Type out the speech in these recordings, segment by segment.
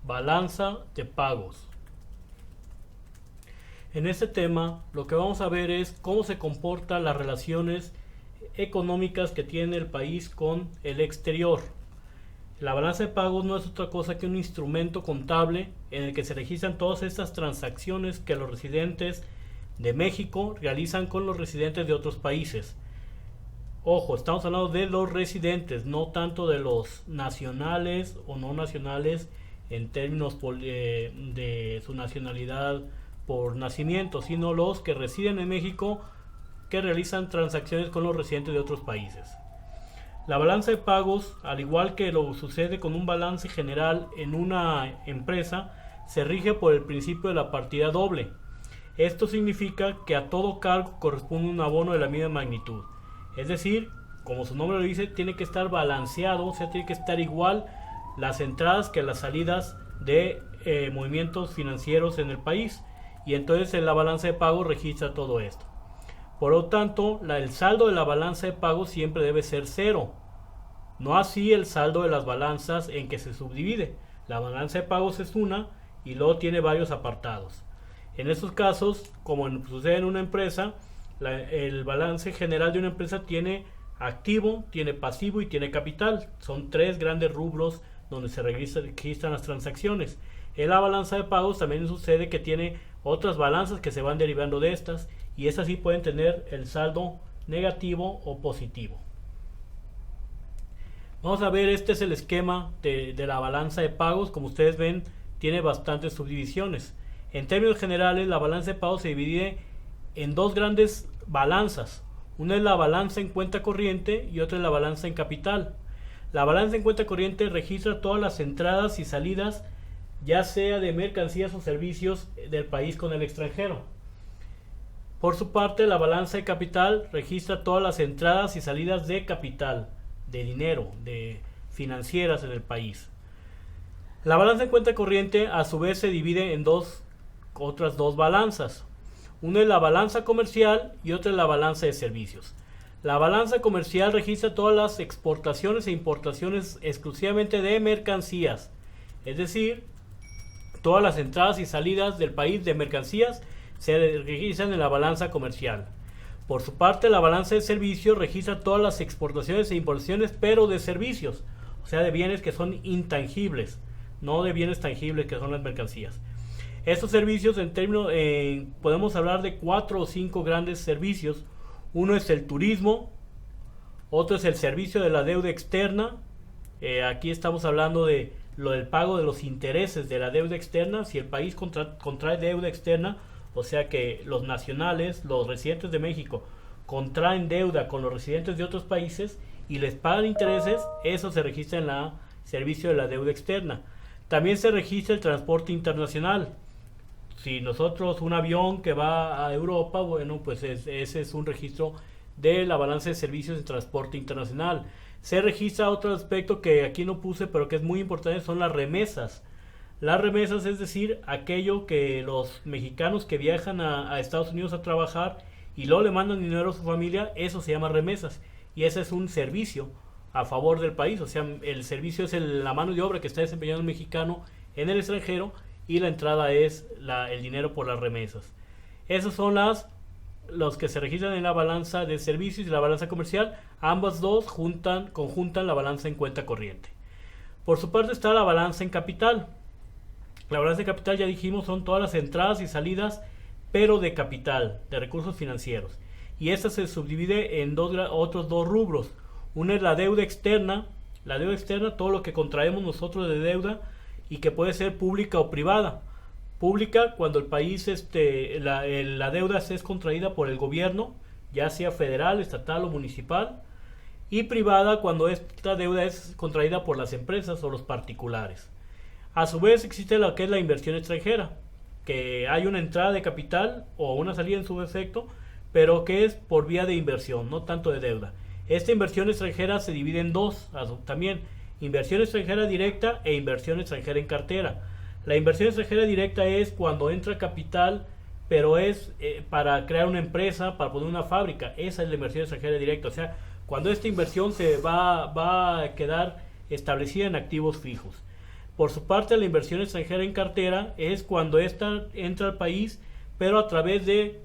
balanza de pagos. En este tema lo que vamos a ver es cómo se comportan las relaciones económicas que tiene el país con el exterior. La balanza de pagos no es otra cosa que un instrumento contable en el que se registran todas estas transacciones que los residentes de México realizan con los residentes de otros países. Ojo, estamos hablando de los residentes, no tanto de los nacionales o no nacionales en términos de su nacionalidad por nacimiento, sino los que residen en México que realizan transacciones con los residentes de otros países. La balanza de pagos, al igual que lo sucede con un balance general en una empresa, se rige por el principio de la partida doble. Esto significa que a todo cargo corresponde un abono de la misma magnitud. Es decir, como su nombre lo dice, tiene que estar balanceado, o sea, tiene que estar igual las entradas que las salidas de movimientos financieros en el país. Y entonces en la balanza de pagos registra todo esto. Por lo tanto, el saldo de la balanza de pagos siempre debe ser cero. No así el saldo de las balanzas en que se subdivide. La balanza de pagos es una y luego tiene varios apartados. En estos casos, como sucede en una empresa, el balance general de una empresa tiene activo, tiene pasivo y tiene capital. Son tres grandes rubros donde se registran las transacciones. En la balanza de pagos también sucede que tiene otras balanzas que se van derivando de estas, y estas sí pueden tener el saldo negativo o positivo. Vamos a ver, este es el esquema de la balanza de pagos. Como ustedes ven, tiene bastantes subdivisiones. En términos generales, la balanza de pagos se divide en dos grandes balanzas. Una es la balanza en cuenta corriente y otra es la balanza en capital. La balanza en cuenta corriente registra todas las entradas y salidas, ya sea de mercancías o servicios del país con el extranjero. Por su parte, la balanza de capital registra todas las entradas y salidas de capital, de dinero, de financieras en el país. La balanza en cuenta corriente a su vez se divide en otras dos balanzas. Una es la balanza comercial y otra es la balanza de servicios. La balanza comercial registra todas las exportaciones e importaciones exclusivamente de mercancías, es decir, todas las entradas y salidas del país de mercancías se registran en la balanza comercial. Por su parte, la balanza de servicios registra todas las exportaciones e importaciones, pero de servicios, o sea, de bienes que son intangibles, no de bienes tangibles que son las mercancías. Estos servicios, en términos, podemos hablar de 4 o 5 grandes servicios. Uno es el turismo, otro es el servicio de la deuda externa. Aquí estamos hablando de lo del pago de los intereses de la deuda externa. Si el país contrae deuda externa, o sea que los nacionales, los residentes de México, contraen deuda con los residentes de otros países y les pagan intereses, eso se registra en el servicio de la deuda externa. También se registra el transporte internacional. Si nosotros, un avión que va a Europa, bueno, pues ese es un registro de la balanza de servicios de transporte internacional. Se registra otro aspecto que aquí no puse, pero que es muy importante, son las remesas. Las remesas, es decir, aquello que los mexicanos que viajan a Estados Unidos a trabajar y luego le mandan dinero a su familia, eso se llama remesas. Y ese es un servicio a favor del país. O sea, el servicio es la mano de obra que está desempeñando un mexicano en el extranjero, y la entrada es el dinero por las remesas. Esos son los que se registran en la balanza de servicios y la balanza comercial. Ambas dos conjuntan la balanza en cuenta corriente. Por su parte está la balanza en capital. La balanza en capital, ya dijimos, son todas las entradas y salidas, pero de capital, de recursos financieros. Y esta se subdivide en otros dos rubros. Una es la deuda externa. La deuda externa, todo lo que contraemos nosotros de deuda, y que puede ser pública o privada. Pública cuando el país, la deuda es contraída por el gobierno, ya sea federal, estatal o municipal, y privada cuando esta deuda es contraída por las empresas o los particulares. A su vez existe lo que es la inversión extranjera, que hay una entrada de capital o una salida en su efecto, pero que es por vía de inversión, no tanto de deuda. Esta inversión extranjera se divide en dos también: inversión extranjera directa e inversión extranjera en cartera. La inversión extranjera directa es cuando entra capital, pero es para crear una empresa, para poner una fábrica. Esa es la inversión extranjera directa. O sea, cuando esta inversión se va a quedar establecida en activos fijos. Por su parte, la inversión extranjera en cartera es cuando ésta entra al país, pero a través de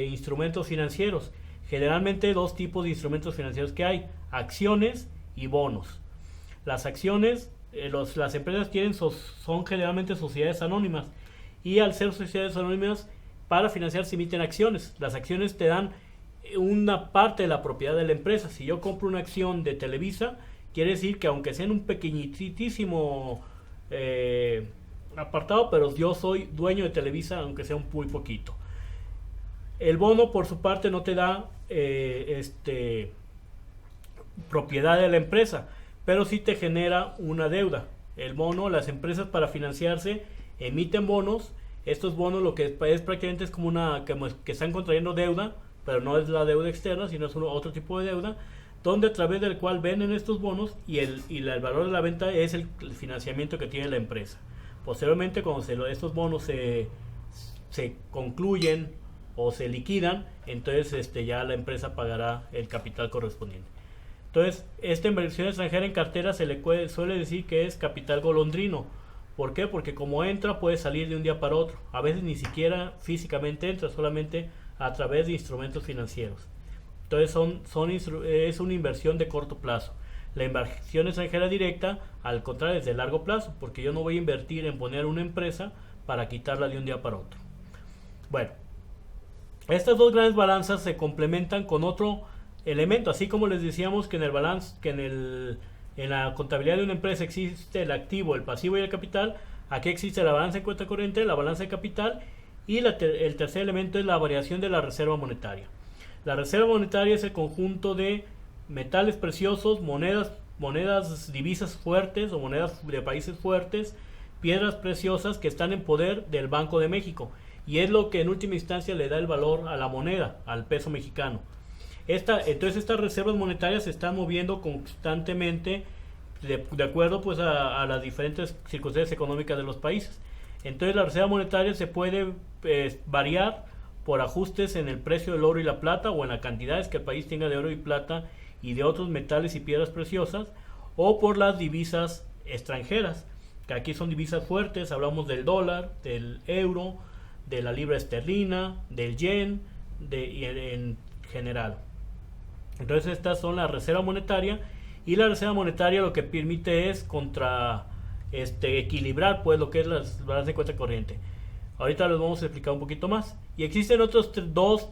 instrumentos financieros. Generalmente dos tipos de instrumentos financieros que hay: acciones y bonos. Las acciones, las empresas son generalmente sociedades anónimas, y al ser sociedades anónimas, para financiar se emiten acciones. Las acciones te dan una parte de la propiedad de la empresa. Si yo compro una acción de Televisa, quiere decir que aunque sea en un pequeñitísimo apartado, pero yo soy dueño de Televisa, aunque sea un muy poquito. El bono, por su parte, no te da propiedad de la empresa, pero sí te genera una deuda. El bono, las empresas, para financiarse emiten bonos. Estos bonos lo que es prácticamente es como que están contrayendo deuda, pero no es la deuda externa, sino es otro tipo de deuda, donde a través del cual venden estos bonos, y el valor de la venta es el financiamiento que tiene la empresa. Posteriormente, cuando estos bonos se concluyen o se liquidan, entonces ya la empresa pagará el capital correspondiente. Entonces, esta inversión extranjera en cartera se le suele decir que es capital golondrino. ¿Por qué? Porque como entra, puede salir de un día para otro. A veces ni siquiera físicamente entra, solamente a través de instrumentos financieros. Entonces es una inversión de corto plazo. La inversión extranjera directa, al contrario, es de largo plazo, porque yo no voy a invertir en poner una empresa para quitarla de un día para otro. Bueno, estas dos grandes balanzas se complementan con otro elemento. Así como les decíamos que en la contabilidad de una empresa existe el activo, el pasivo y el capital, aquí existe la balanza de cuenta corriente, la balanza de capital, y el tercer elemento es la variación de la reserva monetaria. La reserva monetaria es el conjunto de metales preciosos, monedas divisas fuertes o monedas de países fuertes, piedras preciosas que están en poder del Banco de México, y es lo que en última instancia le da el valor a la moneda, al peso mexicano. Entonces estas reservas monetarias se están moviendo constantemente de acuerdo pues a las diferentes circunstancias económicas de los países. Entonces la reserva monetaria se puede variar por ajustes en el precio del oro y la plata, o en las cantidades que el país tenga de oro y plata y de otros metales y piedras preciosas, o por las divisas extranjeras, que aquí son divisas fuertes. Hablamos del dólar, del euro, de la libra esterlina, del yen, y en general. Entonces estas son la reserva monetaria, y la reserva monetaria lo que permite es equilibrar pues lo que es la balanza de cuenta corriente. Ahorita les vamos a explicar un poquito más. Y existen otros dos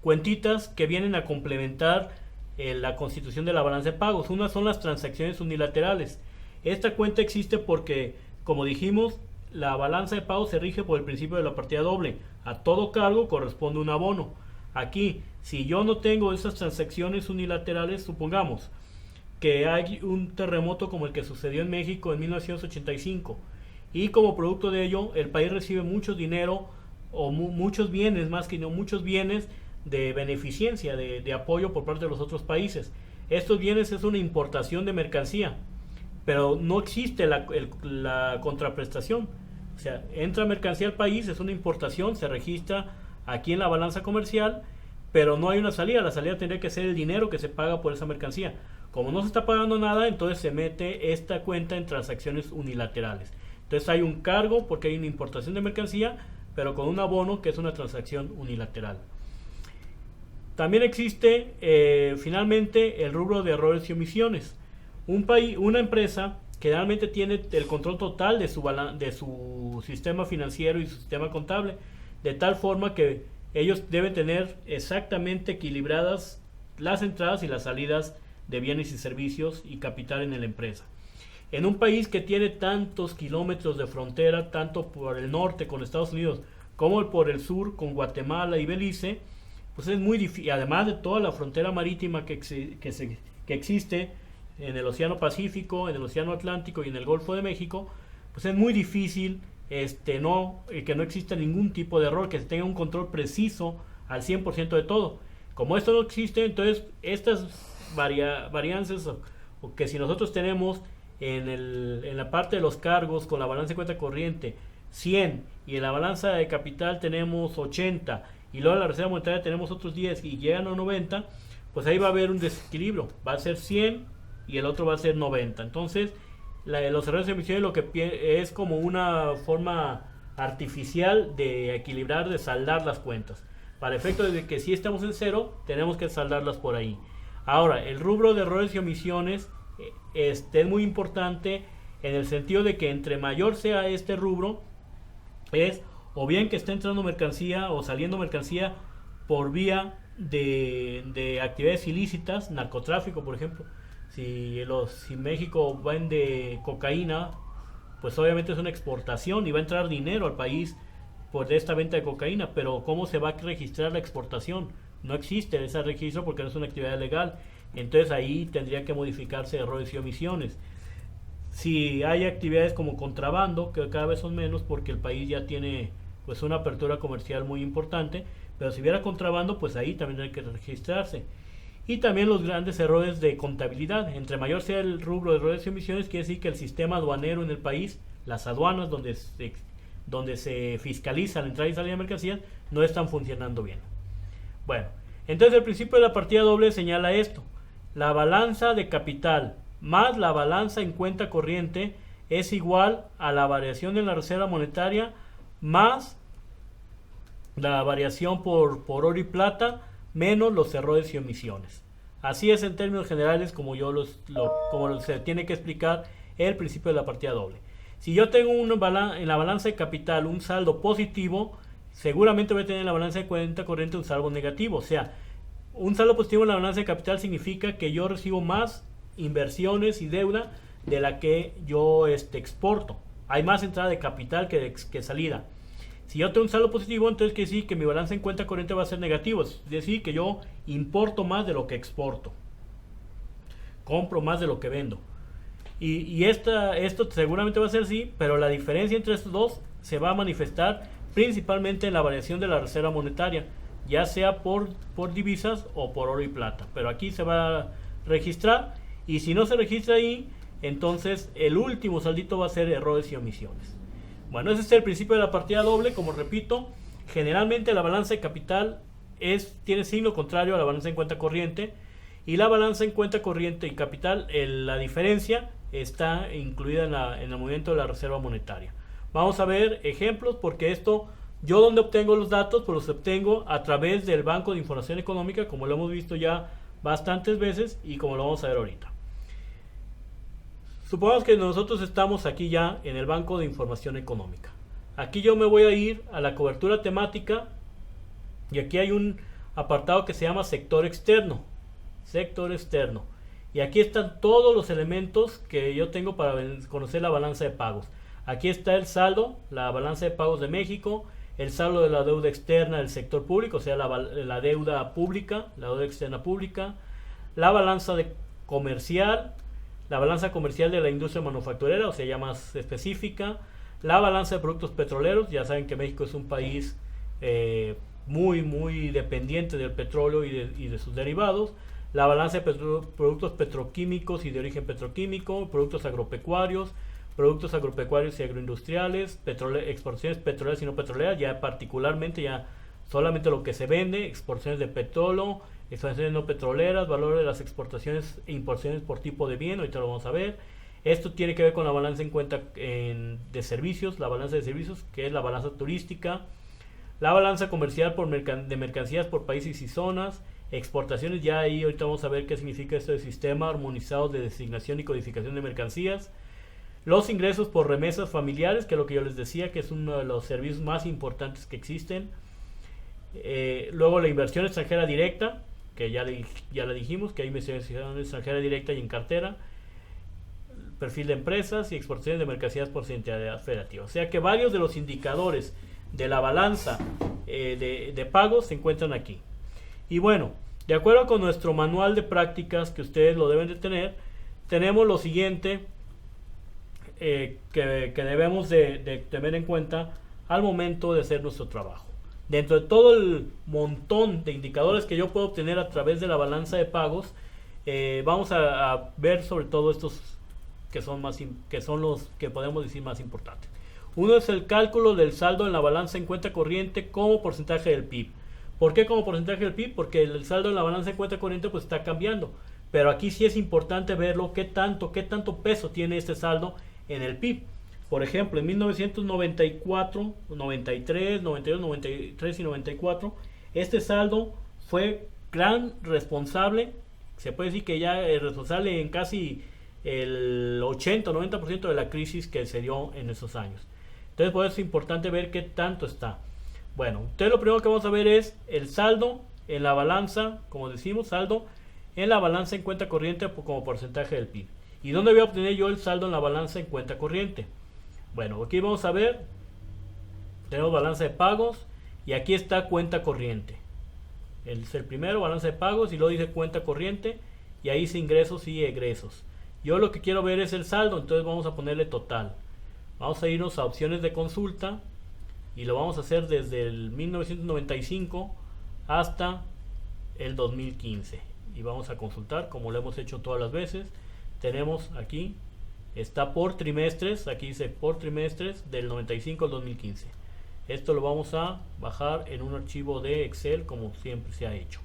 cuentitas que vienen a complementar la constitución de la balanza de pagos. Una son las transacciones unilaterales. Esta cuenta existe porque, como dijimos, la balanza de pagos se rige por el principio de la partida doble. A todo cargo corresponde un abono. Aquí, si yo no tengo esas transacciones unilaterales, supongamos que hay un terremoto como el que sucedió en México en 1985, y como producto de ello el país recibe mucho dinero, o muchos bienes, más que no muchos bienes de beneficencia, de apoyo por parte de los otros países. Estos bienes es una importación de mercancía, pero no existe la contraprestación. O sea, entra mercancía al país, es una importación, se registra aquí en la balanza comercial, pero no hay una salida. La salida tendría que ser el dinero que se paga por esa mercancía. Como no se está pagando nada, entonces se mete esta cuenta en transacciones unilaterales. Entonces hay un cargo porque hay una importación de mercancía, pero con un abono que es una transacción unilateral. También existe finalmente el rubro de errores y omisiones. Una empresa generalmente tiene el control total de su sistema financiero y su sistema contable, de tal forma que ellos deben tener exactamente equilibradas las entradas y las salidas de bienes y servicios y capital en la empresa. En un país que tiene tantos kilómetros de frontera, tanto por el norte con Estados Unidos como por el sur con Guatemala y Belice, pues es muy difícil, además de toda la frontera marítima que existe en el Océano Pacífico, en el Océano Atlántico y en el Golfo de México, pues es muy difícil que no exista ningún tipo de error, que se tenga un control preciso al 100% de todo. Como esto no existe, entonces estas varianzas, o que si nosotros tenemos en la parte de los cargos con la balanza de cuenta corriente 100, y en la balanza de capital tenemos 80, y luego en la reserva monetaria tenemos otros 10 y llegan a 90, pues ahí va a haber un desequilibrio. Va a ser 100 y el otro va a ser 90. Entonces los errores de emisiones lo que es como una forma artificial de equilibrar, de saldar las cuentas. Para efecto de que si estamos en cero, tenemos que saldarlas por ahí. Ahora, el rubro de errores y omisiones es muy importante en el sentido de que entre mayor sea este rubro, es o bien que esté entrando mercancía o saliendo mercancía por vía de actividades ilícitas, narcotráfico por ejemplo. Si México vende cocaína, pues obviamente es una exportación y va a entrar dinero al país por esta venta de cocaína, pero ¿cómo se va a registrar la exportación? No existe ese registro porque no es una actividad legal. Entonces ahí tendría que modificarse errores y omisiones. Si hay actividades como contrabando, que cada vez son menos porque el país ya tiene pues una apertura comercial muy importante, pero si hubiera contrabando, pues ahí también hay que registrarse. Y también los grandes errores de contabilidad. Entre mayor sea el rubro de errores y omisiones, quiere decir que el sistema aduanero en el país, las aduanas donde se fiscaliza la entrada y salida de mercancías, no están funcionando bien. Bueno, entonces el principio de la partida doble señala esto. La balanza de capital más la balanza en cuenta corriente es igual a la variación en la reserva monetaria más la variación por oro y plata menos los errores y omisiones. Así es en términos generales como como se tiene que explicar el principio de la partida doble. Si yo tengo en la balanza de capital un saldo positivo, seguramente voy a tener en la balanza de cuenta corriente un saldo negativo. O sea, un saldo positivo en la balanza de capital significa que yo recibo más inversiones y deuda de la que yo exporto. Hay más entrada de capital que salida. Si yo tengo un saldo positivo, entonces quiere decir que mi balanza en cuenta corriente va a ser negativo. Es decir, que yo importo más de lo que exporto. Compro más de lo que vendo. Y esto seguramente va a ser así, pero la diferencia entre estos dos se va a manifestar principalmente en la variación de la reserva monetaria, ya sea por divisas o por oro y plata. Pero aquí se va a registrar, y si no se registra ahí, entonces el último saldito va a ser errores y omisiones. Bueno, ese es el principio de la partida doble. Como repito, generalmente la balanza de capital tiene signo contrario a la balanza en cuenta corriente, y la balanza en cuenta corriente y capital, la diferencia está incluida en el movimiento de la reserva monetaria. Vamos a ver ejemplos, porque yo donde obtengo los datos, pues los obtengo a través del Banco de Información Económica, como lo hemos visto ya bastantes veces y como lo vamos a ver ahorita. Supongamos que nosotros estamos aquí ya en el Banco de Información Económica. Aquí yo me voy a ir a la cobertura temática y aquí hay un apartado que se llama sector externo. Sector externo. Y aquí están todos los elementos que yo tengo para conocer la balanza de pagos. Aquí está el saldo, la balanza de pagos de México, el saldo de la deuda externa del sector público, o sea, la deuda pública, la deuda externa pública, la balanza comercial, la balanza comercial de la industria manufacturera, o sea, ya más específica, la balanza de productos petroleros. Ya saben que México es un país muy dependiente del petróleo y de sus derivados. La balanza de productos petroquímicos y de origen petroquímico, productos agropecuarios y agroindustriales, exportaciones petroleras y no petroleras, ya particularmente ya solamente lo que se vende, exportaciones de petróleo, exportaciones no petroleras, valor de las exportaciones e importaciones por tipo de bien, ahorita lo vamos a ver. Esto tiene que ver con la balanza en cuenta de servicios, la balanza de servicios, que es la balanza turística, la balanza comercial de mercancías por países y zonas, exportaciones, ya ahí ahorita vamos a ver qué significa esto de sistema armonizado de designación y codificación de mercancías. Los ingresos por remesas familiares, que es lo que yo les decía, que es uno de los servicios más importantes que existen. Luego la inversión extranjera directa, que ya la dijimos, que hay inversión extranjera directa y en cartera. Perfil de empresas y exportaciones de mercancías por entidad federativa. O sea que varios de los indicadores de la balanza de pagos se encuentran aquí. Y bueno, de acuerdo con nuestro manual de prácticas, que ustedes lo deben de tener, tenemos lo siguiente que debemos de tener en cuenta al momento de hacer nuestro trabajo. Dentro de todo el montón de indicadores que yo puedo obtener a través de la balanza de pagos, vamos a ver sobre todo estos que son los que podemos decir más importantes. Uno es el cálculo del saldo en la balanza en cuenta corriente como porcentaje del PIB. ¿Por qué como porcentaje del PIB? Porque el saldo en la balanza en cuenta corriente pues está cambiando. pero aquí sí es importante verlo, qué tanto peso tiene este saldo en el PIB. Por ejemplo, en 1994, 93, 92, 93 y 94, este saldo fue gran responsable, se puede decir que ya es responsable en casi el 80-90% de la crisis que se dio en esos años. Entonces, por eso es importante ver qué tanto está. Bueno, entonces lo primero que vamos a ver es el saldo en la balanza, como decimos, saldo en la balanza en cuenta corriente como porcentaje del PIB. ¿Y dónde voy a obtener yo el saldo en la balanza en cuenta corriente? Bueno, aquí vamos a ver, tenemos balanza de pagos y aquí está cuenta corriente. Es el primero, balanza de pagos, y luego dice cuenta corriente y ahí dice ingresos y egresos. Yo lo que quiero ver es el saldo, entonces vamos a ponerle total. Vamos a irnos a opciones de consulta y lo vamos a hacer desde el 1995 hasta el 2015. Y vamos a consultar como lo hemos hecho todas las veces. Tenemos aquí, está por trimestres, aquí dice por trimestres del 95 al 2015. Esto lo vamos a bajar en un archivo de Excel como siempre se ha hecho.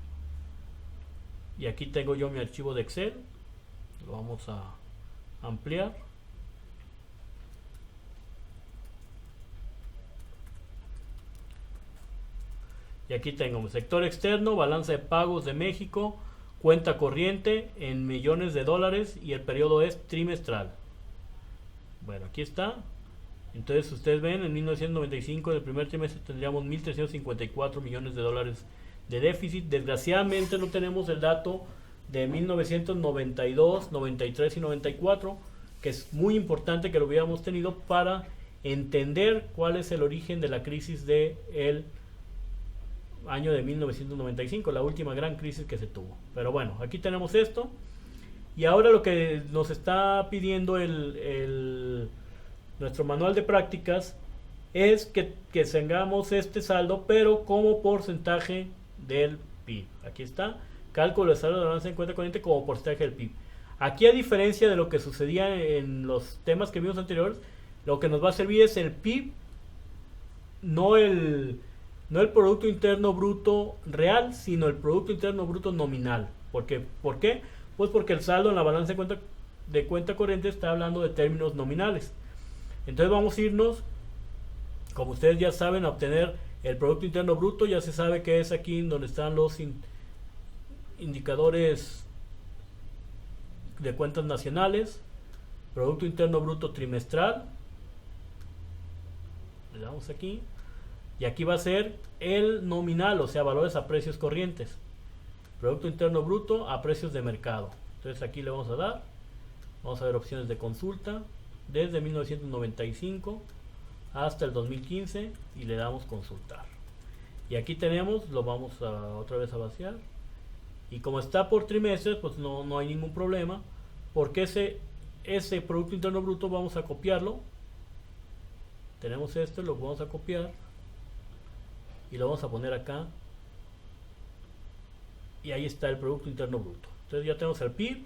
Y aquí tengo yo mi archivo de Excel. Lo vamos a ampliar. Y aquí tengo mi sector externo, balanza de pagos de México, cuenta corriente en millones de dólares y el periodo es trimestral. Bueno, aquí está. Entonces ustedes ven, en 1995, en el primer trimestre tendríamos 1.354 millones de dólares de déficit. Desgraciadamente no tenemos el dato de 1992, 93 y 94, que es muy importante que lo hubiéramos tenido para entender cuál es el origen de la crisis del año de 1995, la última gran crisis que se tuvo. Pero bueno, aquí tenemos esto. Y ahora lo que nos está pidiendo nuestro manual de prácticas es que tengamos este saldo, pero como porcentaje del PIB. Aquí está, cálculo de saldo de balanza en cuenta corriente como porcentaje del PIB. Aquí, a diferencia de lo que sucedía en los temas que vimos anteriores, lo que nos va a servir es el PIB, no el Producto Interno Bruto real, sino el Producto Interno Bruto nominal. ¿Por qué? Pues porque el saldo en la balanza de cuenta corriente está hablando de términos nominales. Entonces vamos a irnos, como ustedes ya saben, a obtener el Producto Interno Bruto. Ya se sabe que es aquí donde están los indicadores de cuentas nacionales. Producto Interno Bruto trimestral. Le damos aquí. Y aquí va a ser el nominal, o sea, valores a precios corrientes. Producto Interno Bruto a precios de mercado. Entonces aquí le vamos a dar. Vamos a ver opciones de consulta. Desde 1995 hasta el 2015 y le damos consultar. Y aquí tenemos, lo vamos a otra vez a vaciar. Y como está por trimestres, pues no hay ningún problema. Porque ese Producto Interno Bruto vamos a copiarlo. Tenemos esto, lo vamos a copiar. Y lo vamos a poner acá. Y ahí está el Producto Interno Bruto. Entonces ya tenemos el PIB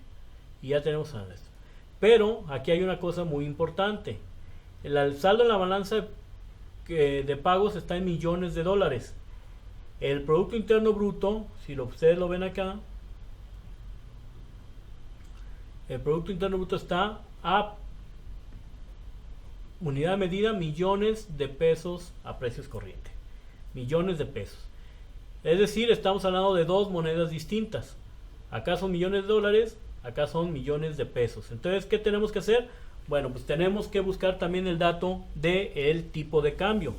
y ya tenemos esto. Pero aquí hay una cosa muy importante. El saldo en la balanza de pagos está en millones de dólares. El Producto Interno Bruto, si ustedes lo ven acá, el Producto Interno Bruto está a unidad de medida millones de pesos a precios corrientes. Millones de pesos. Es decir, estamos hablando de dos monedas distintas. Acá son millones de dólares, acá son millones de pesos. Entonces, ¿qué tenemos que hacer? Bueno, pues tenemos que buscar también el dato del tipo de cambio,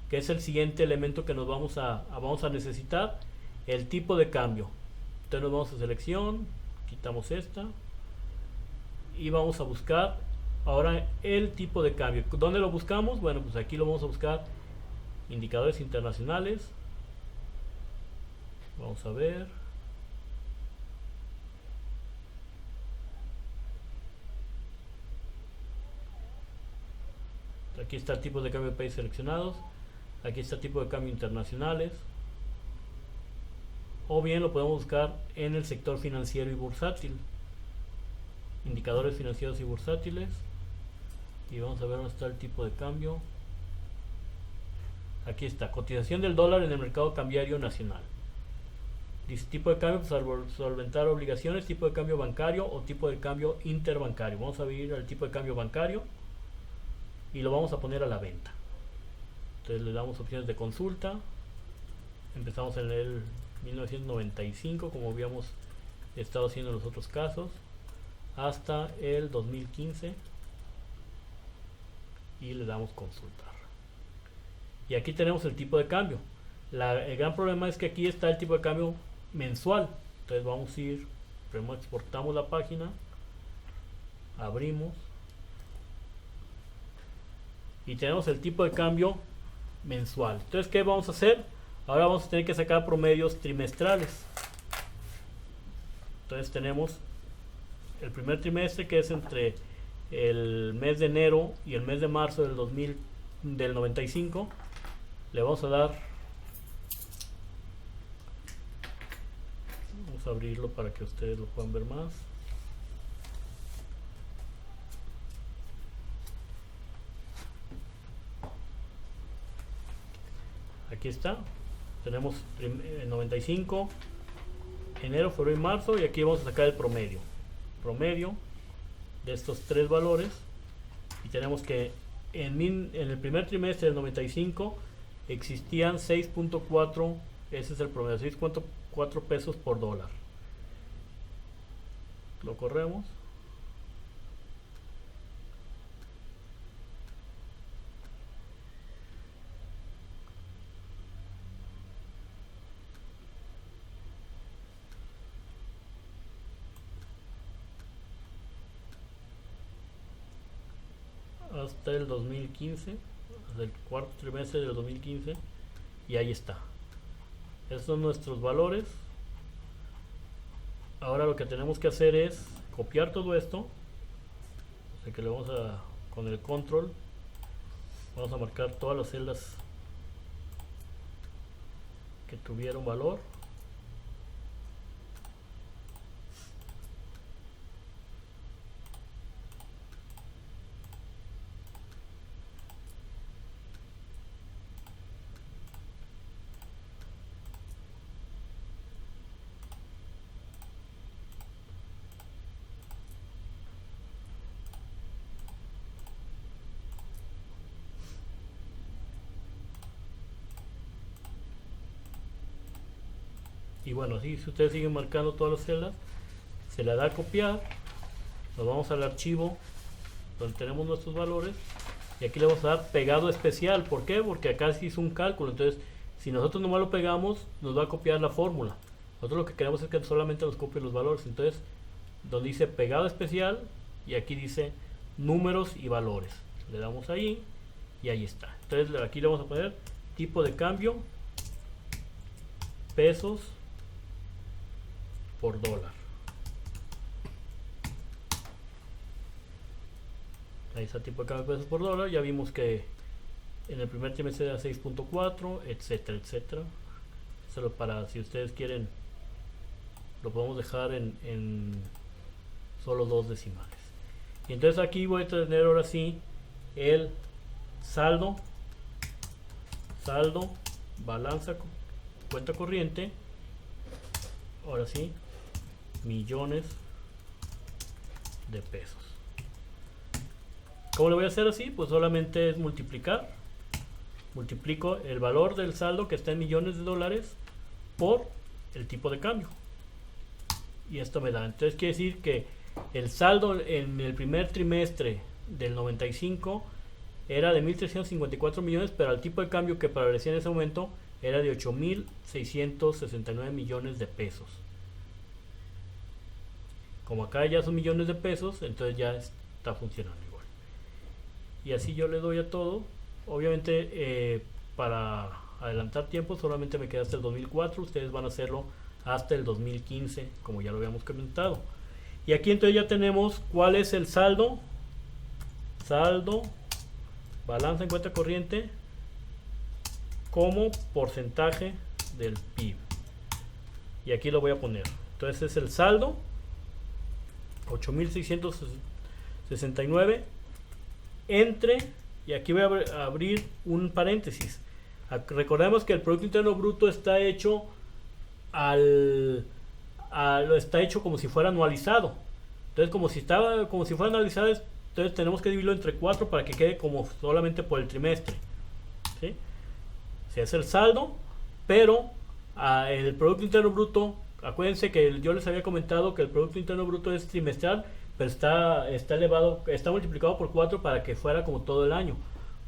que es el siguiente elemento que nos vamos a necesitar, el tipo de cambio. Entonces nos vamos a selección, quitamos esta y vamos a buscar ahora el tipo de cambio. ¿Dónde lo buscamos? Bueno, pues aquí lo vamos a buscar, indicadores internacionales. Vamos a ver. Aquí está el tipo de cambio de países seleccionados. Aquí está el tipo de cambio internacionales. O bien lo podemos buscar en el sector financiero y bursátil. Indicadores financieros y bursátiles. Y vamos a ver dónde está el tipo de cambio. Aquí está, cotización del dólar en el mercado cambiario nacional. Dice tipo de cambio, pues, solventar obligaciones, tipo de cambio bancario o tipo de cambio interbancario. Vamos a abrir el tipo de cambio bancario y lo vamos a poner a la venta. Entonces le damos opciones de consulta. Empezamos en el 1995, como habíamos estado haciendo en los otros casos, hasta el 2015 y le damos consultar. Y aquí tenemos el tipo de cambio. El gran problema es que aquí está el tipo de cambio mensual. Entonces vamos a ir, primero exportamos la página, abrimos y tenemos el tipo de cambio mensual. Entonces, ¿qué vamos a hacer? Ahora vamos a tener que sacar promedios trimestrales. Entonces tenemos el primer trimestre, que es entre el mes de enero y el mes de marzo del 95. Le vamos a dar, vamos a abrirlo para que ustedes lo puedan ver más. Aquí está, tenemos 95, enero, febrero y marzo, y aquí vamos a sacar el promedio de estos tres valores. Y tenemos que en el primer trimestre del 95 existían 6.4, ese es el promedio, 6.4 pesos por dólar. Lo corremos. Hasta el 2015, hasta el cuarto trimestre del 2015, y ahí está. Estos son nuestros valores. Ahora lo que tenemos que hacer es copiar todo esto. Así que le vamos a, con el control, vamos a marcar todas las celdas que tuvieron valor. Y bueno, así, si ustedes siguen marcando todas las celdas, se le da a copiar, nos vamos al archivo donde tenemos nuestros valores y aquí le vamos a dar pegado especial. ¿Por qué? Porque acá se hizo un cálculo. Entonces, si nosotros nomás lo pegamos, nos va a copiar la fórmula. Nosotros lo que queremos es que solamente nos copie los valores. Entonces, donde dice pegado especial, y aquí dice números y valores, le damos ahí y ahí está. Entonces aquí le vamos a poner tipo de cambio pesos por dólar. Ahí está, tipo de cambio de pesos por dólar. Ya vimos que en el primer trimestre era 6.4, etcétera, etcétera. Solo para, si ustedes quieren, lo podemos dejar en solo dos decimales. Y entonces aquí voy a tener ahora sí el saldo, balanza, cuenta corriente. Ahora sí, millones de pesos. ¿Cómo lo voy a hacer así? Pues solamente es multiplicar. Multiplico el valor del saldo, que está en millones de dólares, por el tipo de cambio. Y esto me da. Entonces quiere decir que el saldo en el primer trimestre del 95 era de 1.354 millones, pero el tipo de cambio que aparecía en ese momento era de 8.669 millones de pesos. Como acá ya son millones de pesos, entonces ya está funcionando igual. Y así yo le doy a todo. Obviamente para adelantar tiempo solamente me queda hasta el 2004. Ustedes van a hacerlo hasta el 2015, como ya lo habíamos comentado. Y aquí entonces ya tenemos cuál es el saldo, balanza en cuenta corriente, como porcentaje del PIB. Y aquí lo voy a poner. Entonces es el saldo 8.669 entre, y aquí voy a abrir un paréntesis. Recordemos que el Producto Interno Bruto está hecho está hecho como si fuera anualizado. Entonces, como si fuera anualizado, entonces tenemos que dividirlo entre 4 para que quede como solamente por el trimestre, ¿sí? Se hace el saldo, pero el Producto Interno Bruto, acuérdense que yo les había comentado que el Producto Interno Bruto es trimestral, pero está elevado, está multiplicado por 4 para que fuera como todo el año.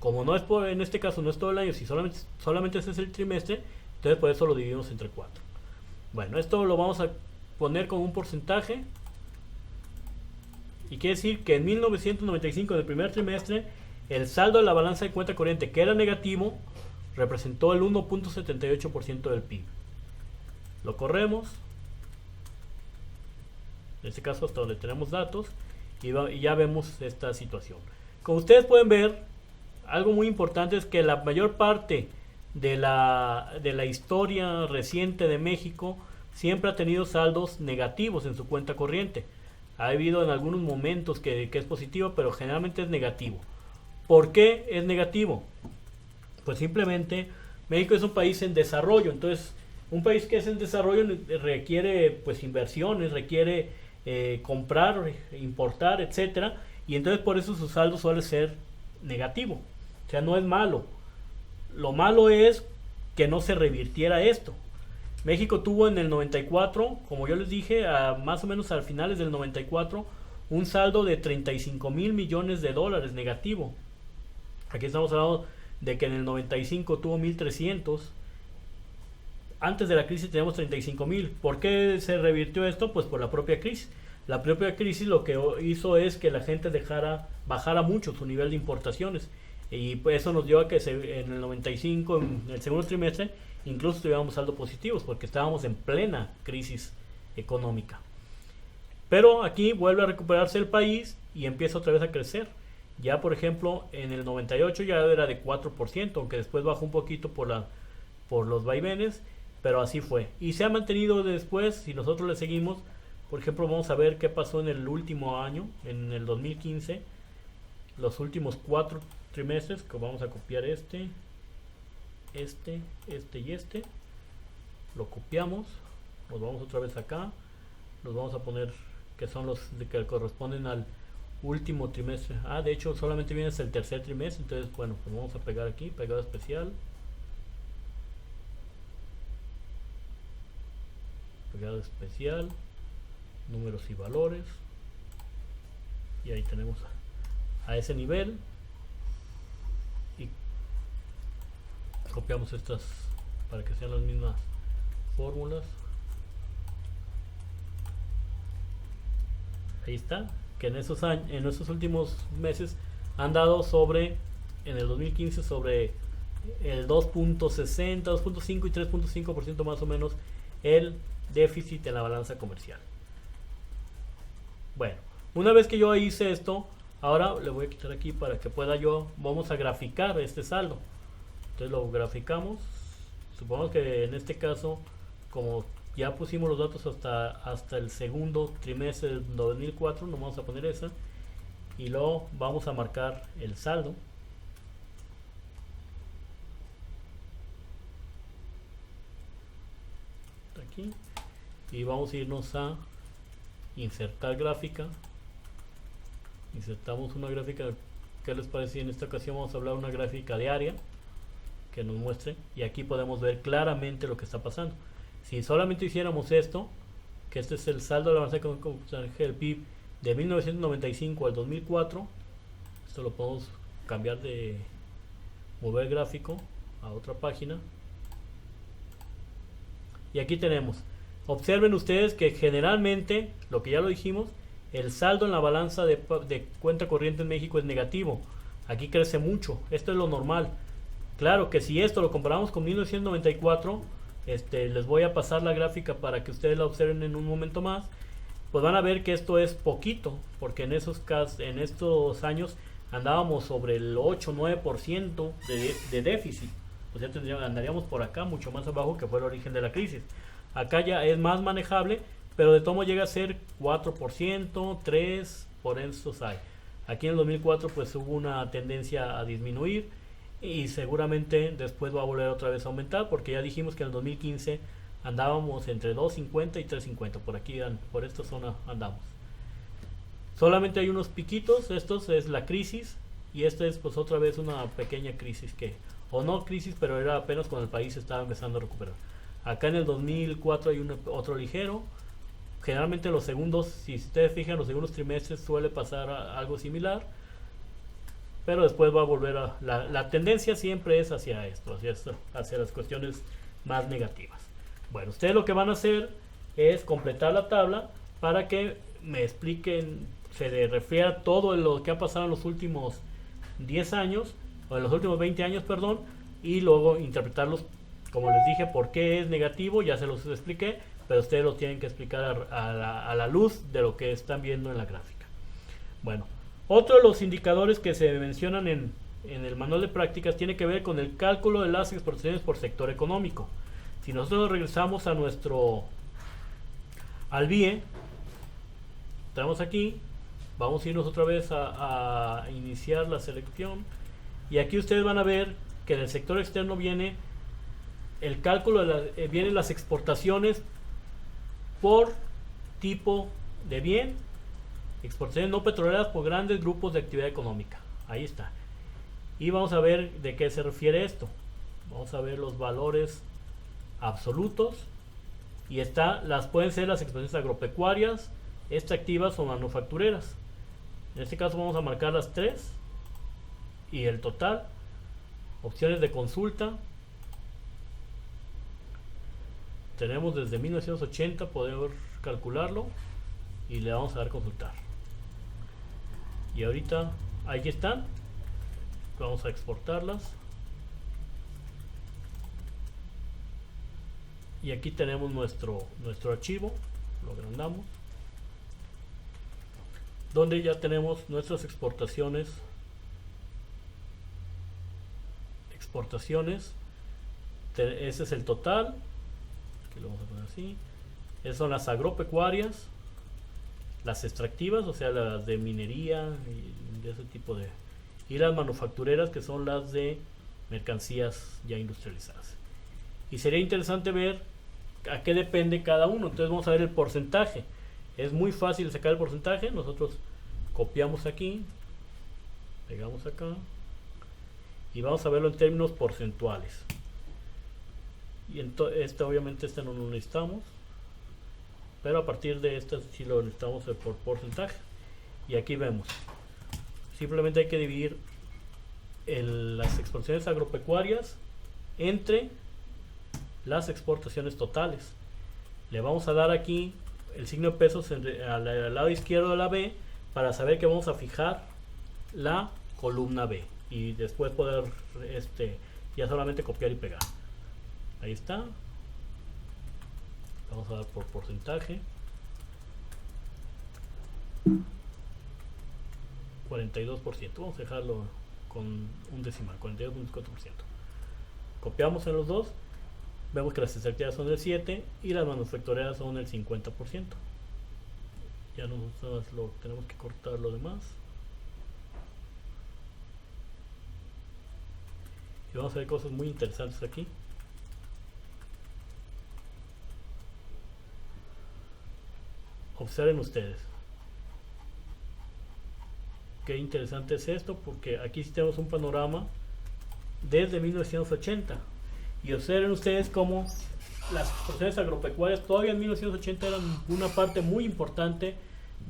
Como no es en este caso no es todo el año, si solamente ese es el trimestre, entonces por eso lo dividimos entre 4. Bueno, esto lo vamos a poner con un porcentaje, y quiere decir que en 1995, en el primer trimestre, el saldo de la balanza de cuenta corriente, que era negativo, representó el 1.78% del PIB. Lo corremos, en este caso hasta donde tenemos datos, y ya vemos esta situación. Como ustedes pueden ver, algo muy importante es que la mayor parte de la historia reciente de México siempre ha tenido saldos negativos en su cuenta corriente. Ha habido en algunos momentos que es positivo, pero generalmente es negativo. ¿Por qué es negativo? Pues simplemente México es un país en desarrollo, entonces un país que es en desarrollo requiere pues inversiones, requiere comprar, importar, etcétera, y entonces por eso su saldo suele ser negativo. O sea, no es malo. Lo malo es que no se revirtiera esto. México tuvo en el 94, como yo les dije, más o menos al finales del 94, un saldo de 35 mil millones de dólares negativo. Aquí estamos hablando de que en el 95 tuvo 1.300. Antes de la crisis teníamos 35 mil. ¿Por qué se revirtió esto? Pues por la propia crisis. La propia crisis lo que hizo es que la gente bajara mucho su nivel de importaciones. Y pues eso nos dio a que en el 95, en el segundo trimestre, incluso tuviéramos saldo positivos porque estábamos en plena crisis económica. Pero aquí vuelve a recuperarse el país y empieza otra vez a crecer. Ya por ejemplo en el 98 ya era de 4%, aunque después bajó un poquito por los vaivenes, pero así fue. Y se ha mantenido después, si nosotros le seguimos, por ejemplo vamos a ver qué pasó en el último año, en el 2015, los últimos 4 trimestres, que vamos a copiar este y este, lo copiamos, nos vamos otra vez acá, los vamos a poner que son los que corresponden al último trimestre. De hecho solamente viene hasta el tercer trimestre, entonces bueno, pues vamos a pegar aquí, pegada especial, números y valores, y ahí tenemos a ese nivel, y copiamos estas para que sean las mismas fórmulas. Ahí está, que en esos últimos meses han dado en el 2015 sobre el 2.60, 2.5 y 3.5% más o menos el déficit en la balanza comercial. Bueno, una vez que yo hice esto, ahora le voy a quitar aquí para que vamos a graficar este saldo. Entonces lo graficamos. Supongamos que en este caso, como ya pusimos los datos hasta el segundo trimestre del 2004, nos vamos a poner esa y luego vamos a marcar el saldo. Aquí, y vamos a irnos a insertar gráfica. Insertamos una gráfica. ¿Qué les parece? En esta ocasión vamos a hablar de una gráfica diaria que nos muestre, y aquí podemos ver claramente lo que está pasando. Si solamente hiciéramos esto, que este es el saldo de la balanza comercial del PIB de 1995 al 2004, esto lo podemos cambiar de mover gráfico a otra página, y aquí tenemos. Observen ustedes que generalmente, lo que ya lo dijimos, el saldo en la balanza de cuenta corriente en México es negativo. Aquí crece mucho, esto es lo normal. Claro que si esto lo comparamos con 1994, les voy a pasar la gráfica para que ustedes la observen en un momento más, pues van a ver que esto es poquito, porque en estos años andábamos sobre el 8-9% de déficit. O sea, andaríamos por acá mucho más abajo, que fue el origen de la crisis. Acá ya es más manejable, pero de todo modo llega a ser 4%, 3%, por eso hay. Aquí en el 2004 pues hubo una tendencia a disminuir, y seguramente después va a volver otra vez a aumentar, porque ya dijimos que en el 2015 andábamos entre 2.50 y 3.50, por aquí, por esta zona andamos. Solamente hay unos piquitos, estos es la crisis, y esta es pues otra vez una pequeña crisis o no crisis, pero era apenas cuando el país estaba empezando a recuperar. Acá en el 2004 hay otro ligero. Generalmente los segundos, si ustedes fijan, los segundos trimestres suele pasar algo similar, pero después va a volver la tendencia siempre es hacia esto, hacia las cuestiones más negativas. Bueno, ustedes lo que van a hacer es completar la tabla para que me expliquen, se le refiera todo lo que ha pasado en los últimos 10 años, o en los últimos 20 años, perdón, y luego interpretarlos, como les dije, por qué es negativo, ya se los expliqué, pero ustedes lo tienen que explicar a la luz de lo que están viendo en la gráfica. Bueno, otro de los indicadores que se mencionan en el manual de prácticas tiene que ver con el cálculo de las exportaciones por sector económico. Si nosotros regresamos al BIE, estamos aquí, vamos a irnos otra vez a iniciar la selección, y aquí ustedes van a ver que en el sector externo viene el cálculo vienen las exportaciones por tipo de bien, exportaciones no petroleras por grandes grupos de actividad económica. Ahí está. Y vamos a ver de qué se refiere esto. Vamos a ver los valores absolutos, y pueden ser las exportaciones agropecuarias, extractivas o manufactureras. En este caso vamos a marcar las tres y el total. Opciones de consulta. Tenemos desde 1980 poder calcularlo, y le vamos a dar consultar. Y ahorita aquí están. Vamos a exportarlas. Y aquí tenemos nuestro archivo, lo agrandamos, donde ya tenemos nuestras exportaciones. Ese es el total, que lo vamos a poner así. Esas son las agropecuarias, las extractivas, o sea, las de minería y de ese tipo y las manufactureras, que son las de mercancías ya industrializadas. Y sería interesante ver a qué depende cada uno. Entonces vamos a ver el porcentaje. Es muy fácil sacar el porcentaje. Nosotros copiamos aquí, pegamos acá, y vamos a verlo en términos porcentuales. Y obviamente no lo necesitamos, pero a partir de esta sí lo necesitamos por porcentaje. Y aquí vemos, simplemente hay que dividir las exportaciones agropecuarias entre las exportaciones totales. Le vamos a dar aquí el signo de pesos al lado izquierdo de la B, para saber que vamos a fijar la columna B, y después poder ya solamente copiar y pegar. Ahí está. Vamos a dar por porcentaje 42%. Vamos a dejarlo con un decimal, 42.4%. Copiamos en los dos. Vemos que las extractivas son del 7 y las manufactureras son del 50%. Ya nosotros tenemos que cortar lo demás. Y vamos a ver cosas muy interesantes aquí. Observen ustedes. Qué interesante es esto, porque aquí sí tenemos un panorama desde 1980. Y observen ustedes cómo las exportaciones agropecuarias todavía en 1980 eran una parte muy importante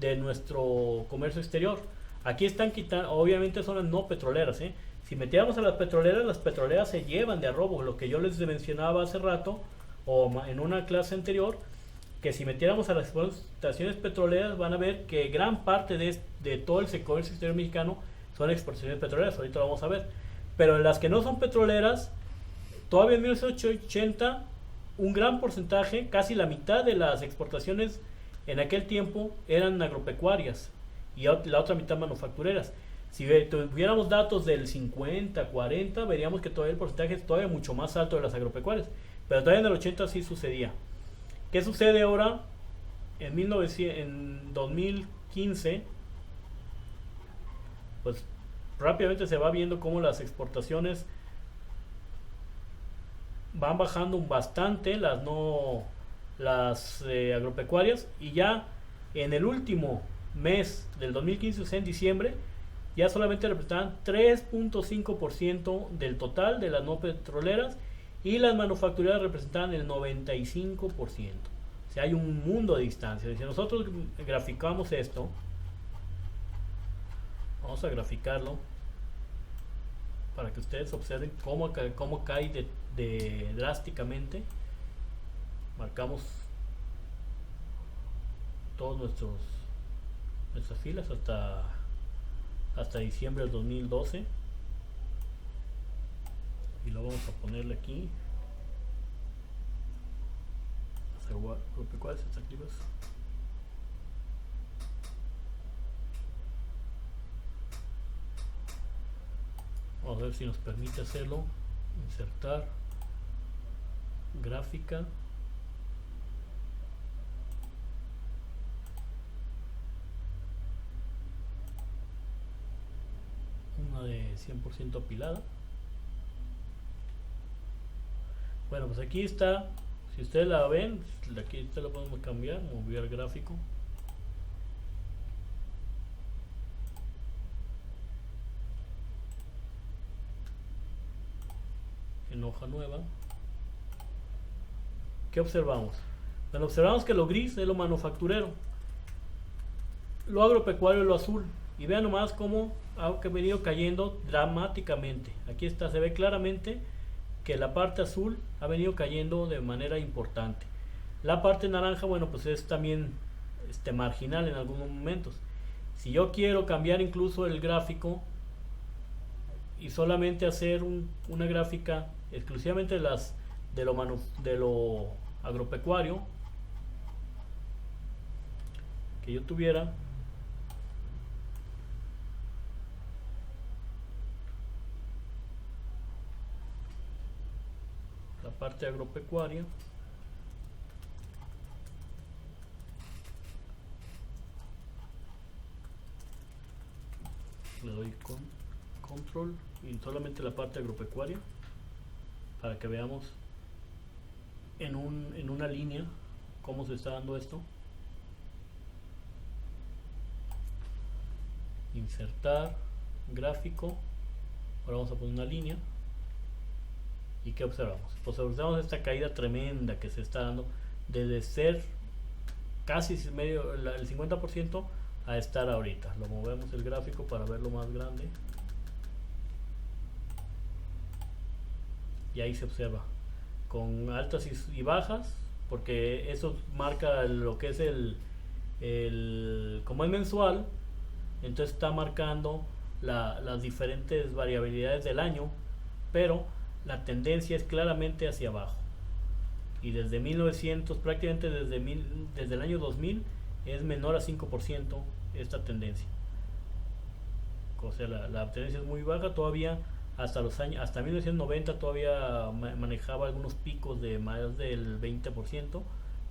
de nuestro comercio exterior. Aquí están quitando, obviamente son las no petroleras, ¿eh? Si metiéramos a las petroleras se llevan de a robo, lo que yo les mencionaba hace rato, o en una clase anterior, que si metiéramos a las exportaciones petroleras, van a ver que gran parte de todo el comercio exterior mexicano son exportaciones petroleras. Ahorita lo vamos a ver. Pero en las que no son petroleras, todavía en 1980, un gran porcentaje, casi la mitad de las exportaciones en aquel tiempo eran agropecuarias, y la otra mitad manufactureras. Si tuviéramos datos del 50, 40, veríamos que todavía el porcentaje es todavía mucho más alto de las agropecuarias. Pero todavía en el 80 sí sucedía. ¿Qué sucede ahora? En 2015, pues rápidamente se va viendo cómo las exportaciones van bajando bastante las agropecuarias, y ya en el último mes del 2015, o sea en diciembre, ya solamente representan 3.5% del total de las no petroleras, y las manufactureras representan el 95%. O sea, hay un mundo de distancia. Si nosotros graficamos esto, vamos a graficarlo para que ustedes observen cómo cae drásticamente. Marcamos todos nuestras filas hasta diciembre del 2012, y lo vamos a ponerle aquí. Agropecuarias extractivas. Vamos a ver si nos permite hacerlo. Insertar gráfica. Una de 100% apilada. Bueno, pues aquí está. Si ustedes la ven, aquí esta lo podemos cambiar, mover el gráfico. En hoja nueva. ¿Qué observamos? Bueno, observamos que lo gris es lo manufacturero, lo agropecuario es lo azul. Y vean nomás cómo ha venido cayendo dramáticamente. Aquí está, se ve claramente que la parte azul ha venido cayendo de manera importante. La parte naranja, bueno, pues es también marginal en algunos momentos. Si yo quiero cambiar incluso el gráfico y solamente hacer una gráfica exclusivamente de lo agropecuario que yo tuviera, la parte agropecuaria, le doy con control y solamente la parte agropecuaria para que veamos en una línea cómo se está dando esto. Insertar gráfico. Ahora vamos a poner una línea. ¿Y qué observamos? Pues observamos esta caída tremenda que se está dando desde ser casi el 50% a estar ahorita. Lo movemos el gráfico para verlo más grande. Y ahí se observa con altas y bajas, porque eso marca lo que es como es mensual, entonces está marcando las diferentes variabilidades del año, pero la tendencia es claramente hacia abajo. Y desde 1900, prácticamente desde el año 2000, es menor a 5% esta tendencia. O sea, la tendencia es muy baja todavía. Hasta 1990 todavía manejaba algunos picos de más del 20%,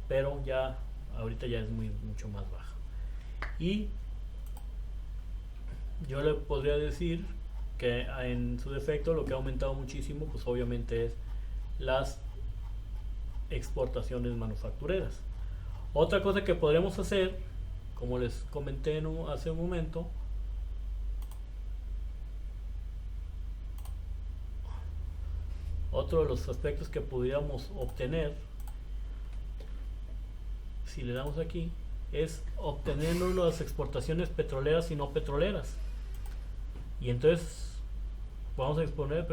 pero ya ahorita ya es mucho más baja. Y yo le podría decir que en su defecto lo que ha aumentado muchísimo, pues obviamente es las exportaciones manufactureras. Otra cosa que podríamos hacer, como les comenté hace un momento, otro de los aspectos que pudiéramos obtener, si le damos aquí, es obtener las exportaciones petroleras y no petroleras. Y entonces vamos a exponer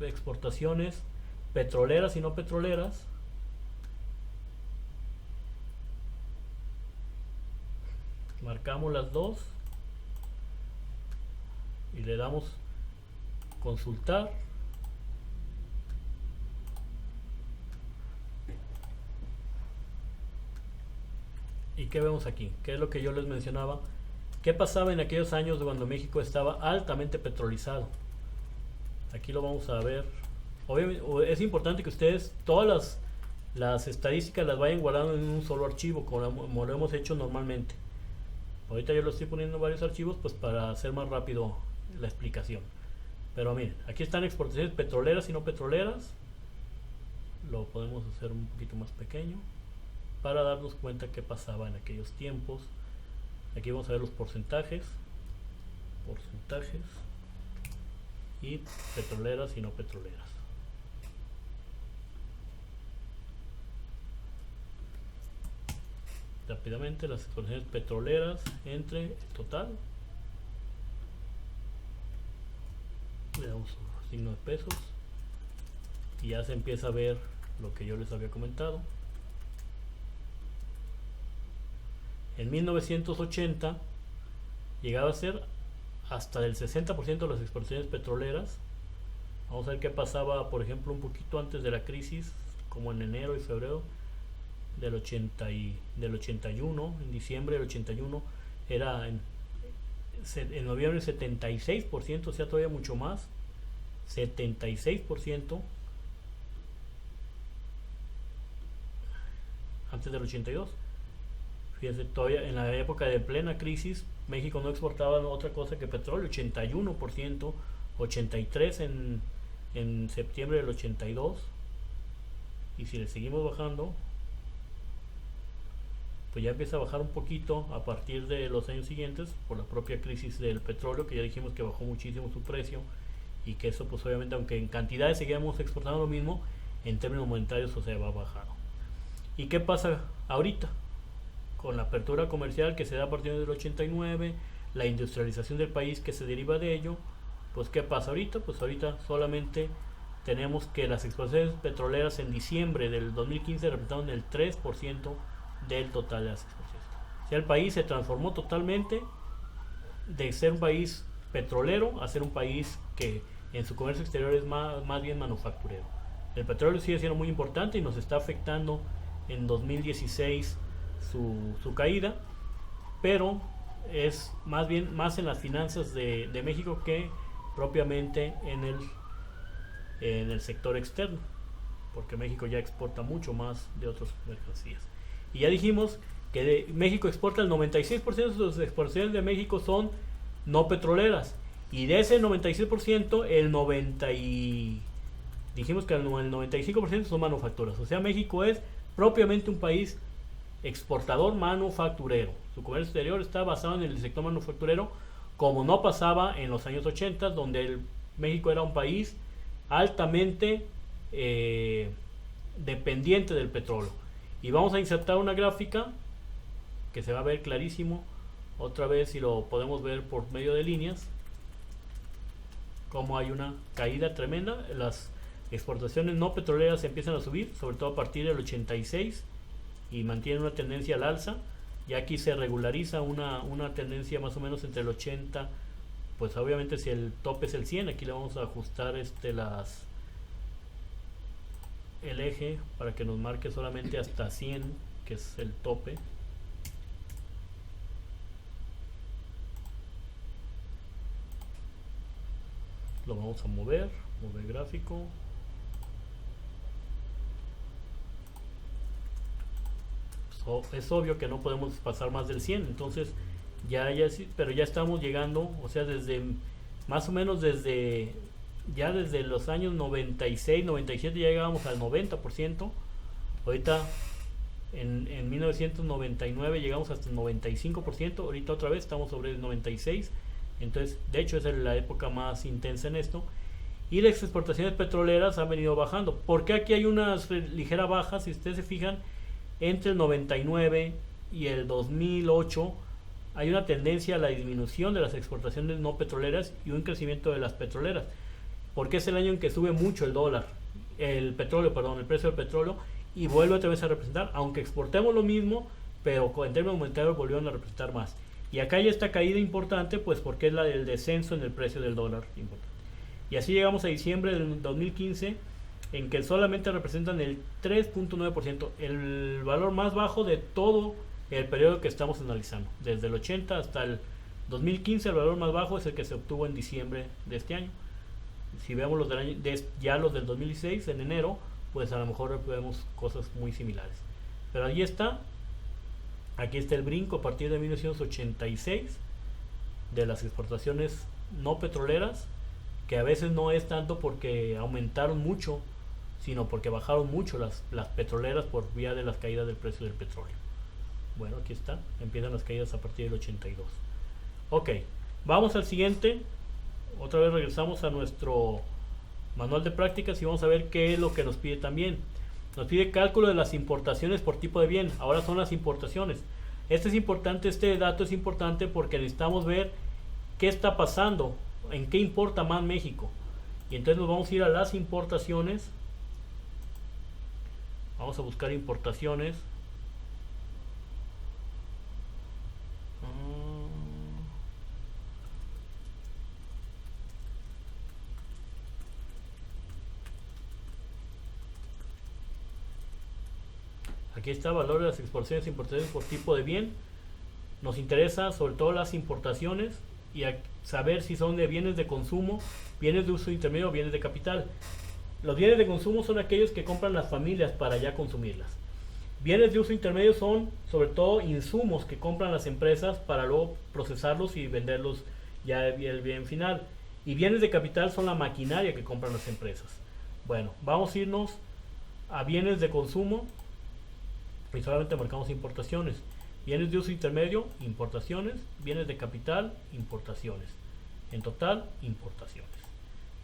exportaciones petroleras y no petroleras. Marcamos las dos y le damos consultar. ¿Y qué vemos aquí? ¿Qué es lo que yo les mencionaba? ¿Qué pasaba en aquellos años cuando México estaba altamente petrolizado? Aquí lo vamos a ver. Obviamente, es importante que ustedes todas las estadísticas las vayan guardando en un solo archivo, como lo hemos hecho normalmente. Ahorita yo lo estoy poniendo en varios archivos pues para hacer más rápido la explicación. Pero miren, aquí están exportaciones petroleras y no petroleras. lo podemos hacer un poquito más pequeño para darnos cuenta qué pasaba en aquellos tiempos. Aquí vamos a ver los porcentajes y petroleras y no petroleras. Rápidamente las exportaciones petroleras entre el total, le damos un signo de pesos y ya se empieza a ver lo que yo les había comentado. En 1980 llegaba a ser hasta del 60% de las exportaciones petroleras. Vamos a ver qué pasaba, por ejemplo, un poquito antes de la crisis, como en enero y febrero del 81, en diciembre del 81 era en noviembre 76%, o sea, todavía mucho más, 76% antes del 82. Fíjense, todavía en la época de plena crisis México no exportaba otra cosa que petróleo, 81%, 83% en septiembre del 82, y si le seguimos bajando, pues ya empieza a bajar un poquito a partir de los años siguientes por la propia crisis del petróleo, que ya dijimos que bajó muchísimo su precio, y que eso pues obviamente, aunque en cantidades seguíamos exportando lo mismo, en términos monetarios o sea va bajando. ¿Y qué pasa ahorita? Con la apertura comercial que se da a partir del 89, la industrialización del país que se deriva de ello, pues ¿qué pasa ahorita? Pues ahorita solamente tenemos que las exportaciones petroleras en diciembre del 2015 representaron el 3% del total de las exportaciones. O sea, el país se transformó totalmente de ser un país petrolero a ser un país que en su comercio exterior es más bien manufacturero. El petróleo sigue siendo muy importante y nos está afectando en 2016 su caída, pero es más bien más en las finanzas de México que propiamente en el sector externo, porque México ya exporta mucho más de otras mercancías. Y ya dijimos que México exporta el 96% de sus exportaciones de México son no petroleras, y de ese 96% dijimos que el 95% son manufacturas. O sea, México es propiamente un país exportador manufacturero. Su comercio exterior está basado en el sector manufacturero, como no pasaba en los años 80, donde México era un país altamente dependiente del petróleo. Y vamos a insertar una gráfica que se va a ver clarísimo otra vez, si lo podemos ver por medio de líneas, como hay una caída tremenda. Las exportaciones no petroleras empiezan a subir, sobre todo a partir del 86, y mantienen una tendencia al alza. Y aquí se regulariza una tendencia más o menos entre el 80, pues obviamente si el tope es el 100, aquí le vamos a ajustar el eje para que nos marque solamente hasta 100, que es el tope. Lo vamos a mover gráfico. Es obvio que no podemos pasar más del 100, entonces pero ya estamos llegando, o sea, desde más o menos desde los años 96, 97 ya llegábamos al 90%. Ahorita en 1999 llegamos hasta el 95%, ahorita otra vez estamos sobre el 96%. Entonces, de hecho, es la época más intensa en esto. Y las exportaciones petroleras han venido bajando. ¿Por qué aquí hay una ligera baja? Si ustedes se fijan, entre el 99 y el 2008 hay una tendencia a la disminución de las exportaciones no petroleras y un crecimiento de las petroleras, porque es el año en que sube mucho el precio del petróleo, y vuelve otra vez a representar, aunque exportemos lo mismo, pero en términos monetarios volvieron a representar más. Y acá hay esta caída importante, pues porque es la del descenso en el precio del dólar importante. Y así llegamos a diciembre del 2015, en que solamente representan el 3.9%, el valor más bajo de todo el periodo que estamos analizando. Desde el 80 hasta el 2015, el valor más bajo es el que se obtuvo en diciembre de este año. Si vemos los del 2016, en enero, pues a lo mejor vemos cosas muy similares. Pero ahí está. Aquí está el brinco a partir de 1986 de las exportaciones no petroleras, que a veces no es tanto porque aumentaron mucho sino porque bajaron mucho las petroleras por vía de las caídas del precio del petróleo. Bueno, aquí está, empiezan las caídas a partir del 82. Ok, vamos al siguiente. Otra vez regresamos a nuestro manual de prácticas y vamos a ver qué es lo que nos pide también. Nos pide cálculo de las importaciones por tipo de bien. Ahora son las importaciones. Este es importante, este dato es importante porque necesitamos ver qué está pasando, en qué importa más México. Y entonces nos vamos a ir a las importaciones. Vamos a buscar importaciones. Aquí está valor de las exportaciones e importaciones por tipo de bien. Nos interesa sobre todo las importaciones y saber si son de bienes de consumo, bienes de uso intermedio o bienes de capital. Los bienes de consumo son aquellos que compran las familias para ya consumirlas. Bienes de uso intermedio son sobre todo insumos que compran las empresas para luego procesarlos y venderlos ya el bien final. Y bienes de capital son la maquinaria que compran las empresas. Bueno, vamos a irnos a bienes de consumo y solamente marcamos importaciones. Bienes de uso intermedio, importaciones. Bienes de capital, importaciones. En total, importaciones.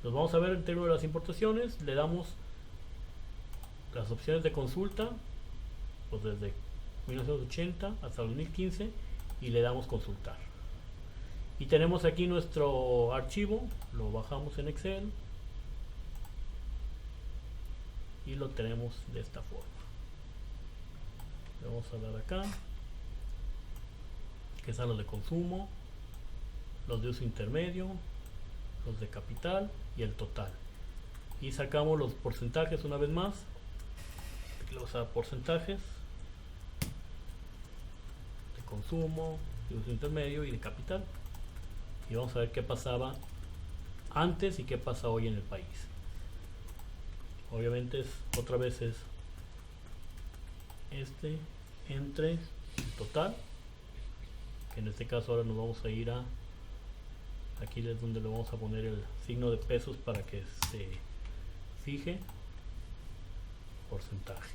Los vamos a ver en términos de las importaciones. Le damos las opciones de consulta, pues desde 1980 hasta 2015, y le damos consultar. Y tenemos aquí nuestro archivo, lo bajamos en Excel y lo tenemos de esta forma. Le vamos a dar acá, que son los de consumo, los de uso intermedio, los de capital y el total. Y sacamos los porcentajes una vez más. Aquí vamos a dar porcentajes de consumo, de uso intermedio y de capital. Y vamos a ver qué pasaba antes y qué pasa hoy en el país. Obviamente otra vez es entre total, que en este caso ahora nos vamos a ir a aquí, es donde le vamos a poner el signo de pesos para que se fije porcentaje.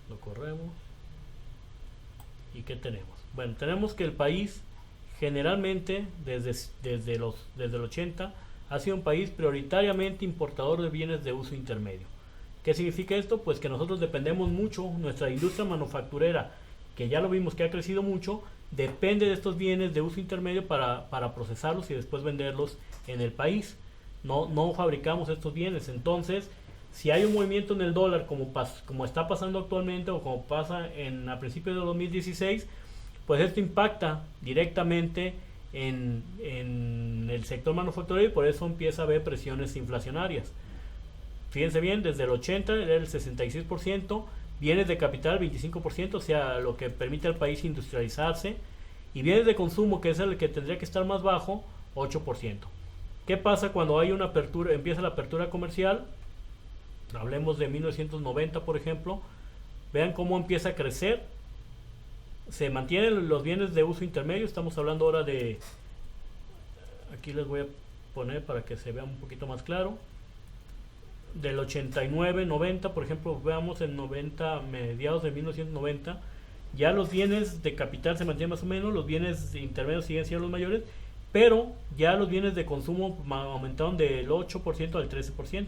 Lo corremos y ¿qué tenemos? Bueno, tenemos que el país generalmente desde el 80 ha sido un país prioritariamente importador de bienes de uso intermedio. ¿Qué significa esto? Pues que nosotros dependemos mucho, nuestra industria manufacturera, que ya lo vimos que ha crecido mucho, depende de estos bienes de uso intermedio para procesarlos y después venderlos en el país. No fabricamos estos bienes. Entonces, si hay un movimiento en el dólar como está pasando actualmente o como pasa a principios de 2016, pues esto impacta directamente en el sector manufacturero y por eso empieza a haber presiones inflacionarias. Fíjense bien, desde el 80 era el 66%, bienes de capital 25%, o sea, lo que permite al país industrializarse, y bienes de consumo, que es el que tendría que estar más bajo, 8%. ¿Qué pasa cuando hay una apertura, empieza la apertura comercial? Hablemos de 1990, por ejemplo. Vean cómo empieza a crecer. Se mantienen los bienes de uso intermedio. Estamos hablando ahora de... Aquí les voy a poner para que se vea un poquito más claro. Del 89, 90, por ejemplo, veamos en 90, mediados de 1990, ya los bienes de capital se mantienen más o menos, los bienes intermedios siguen siendo los mayores, pero ya los bienes de consumo aumentaron del 8% al 13%.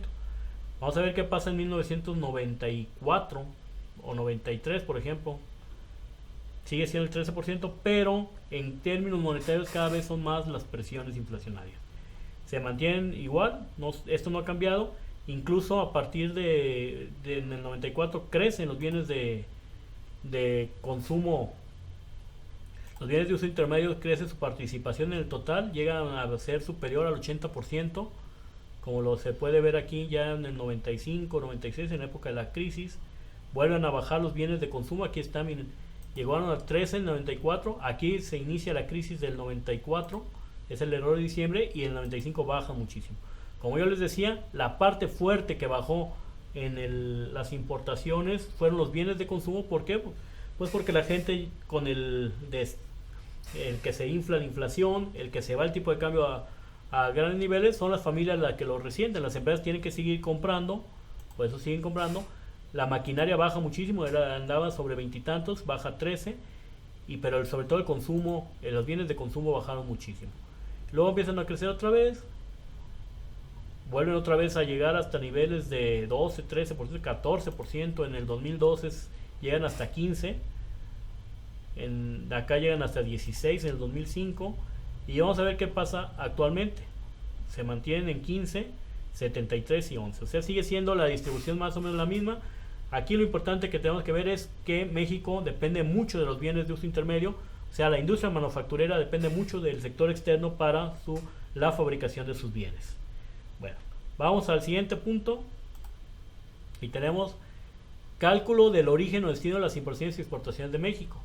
Vamos a ver qué pasa en 1994 o 93, por ejemplo. Sigue siendo el 13%, pero en términos monetarios cada vez son más las presiones inflacionarias. Se mantienen igual, esto no ha cambiado. Incluso a partir en el 94 crecen los bienes de consumo, los bienes de uso intermedio, crece su participación en el total, llegan a ser superior al 80%, como se puede ver aquí ya en el 95, 96, en la época de la crisis. Vuelven a bajar los bienes de consumo, aquí está, miren, llegaron a 13 en el 94, aquí se inicia la crisis del 94, es el error de diciembre, y en el 95 baja muchísimo. Como yo les decía, la parte fuerte que bajó en las importaciones fueron los bienes de consumo. ¿Por qué? Pues porque la gente con el el que se infla la inflación, el que se va el tipo de cambio a grandes niveles, son las familias las que lo resienten. Las empresas tienen que seguir comprando, por eso siguen comprando. La maquinaria baja muchísimo, andaba sobre 20 y tantos, baja a 13, pero sobre todo el consumo, los bienes de consumo bajaron muchísimo. Luego empiezan a crecer otra vez, vuelven otra vez a llegar hasta niveles de 12, 13%, 14%. En el 2012 llegan hasta 15%. Acá llegan hasta 16 en el 2005. Y vamos a ver qué pasa actualmente. Se mantienen en 15, 73 y 11. O sea, sigue siendo la distribución más o menos la misma. Aquí lo importante que tenemos que ver es que México depende mucho de los bienes de uso intermedio. O sea, la industria manufacturera depende mucho del sector externo para la fabricación de sus bienes. Bueno, vamos al siguiente punto. Y tenemos cálculo del origen o destino de las importaciones y exportaciones de México.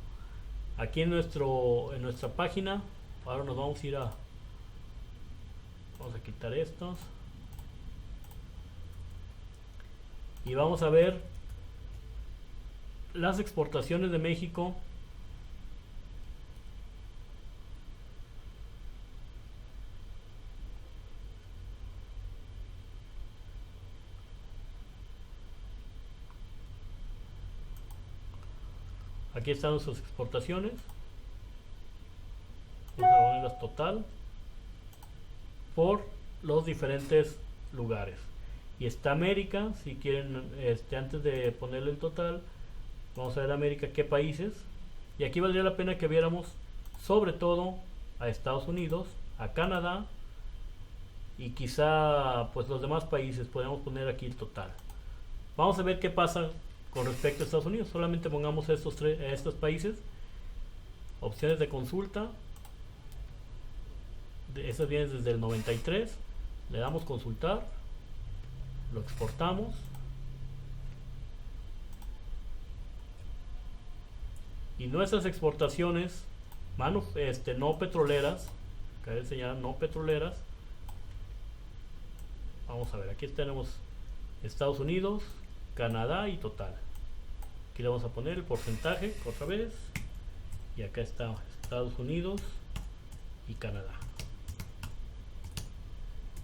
Aquí en nuestra página, ahora nos vamos a ir vamos a quitar estos. Y vamos a ver las exportaciones de México. Aquí están sus exportaciones. Vamos a ponerlas total por los diferentes lugares. Y está América, si quieren, antes de ponerle el total, vamos a ver América, qué países. Y aquí valdría la pena que viéramos sobre todo a Estados Unidos, a Canadá y quizá pues los demás países. Podemos poner aquí el total. Vamos a ver qué pasa con respecto a Estados Unidos. Solamente pongamos estos países. Opciones de consulta. Esas vienen desde el 93. Le damos consultar. Lo exportamos. Y nuestras exportaciones no petroleras, cabe señalar no petroleras. Vamos a ver, aquí tenemos Estados Unidos, Canadá y total. Aquí le vamos a poner el porcentaje otra vez. Y acá está Estados Unidos y Canadá.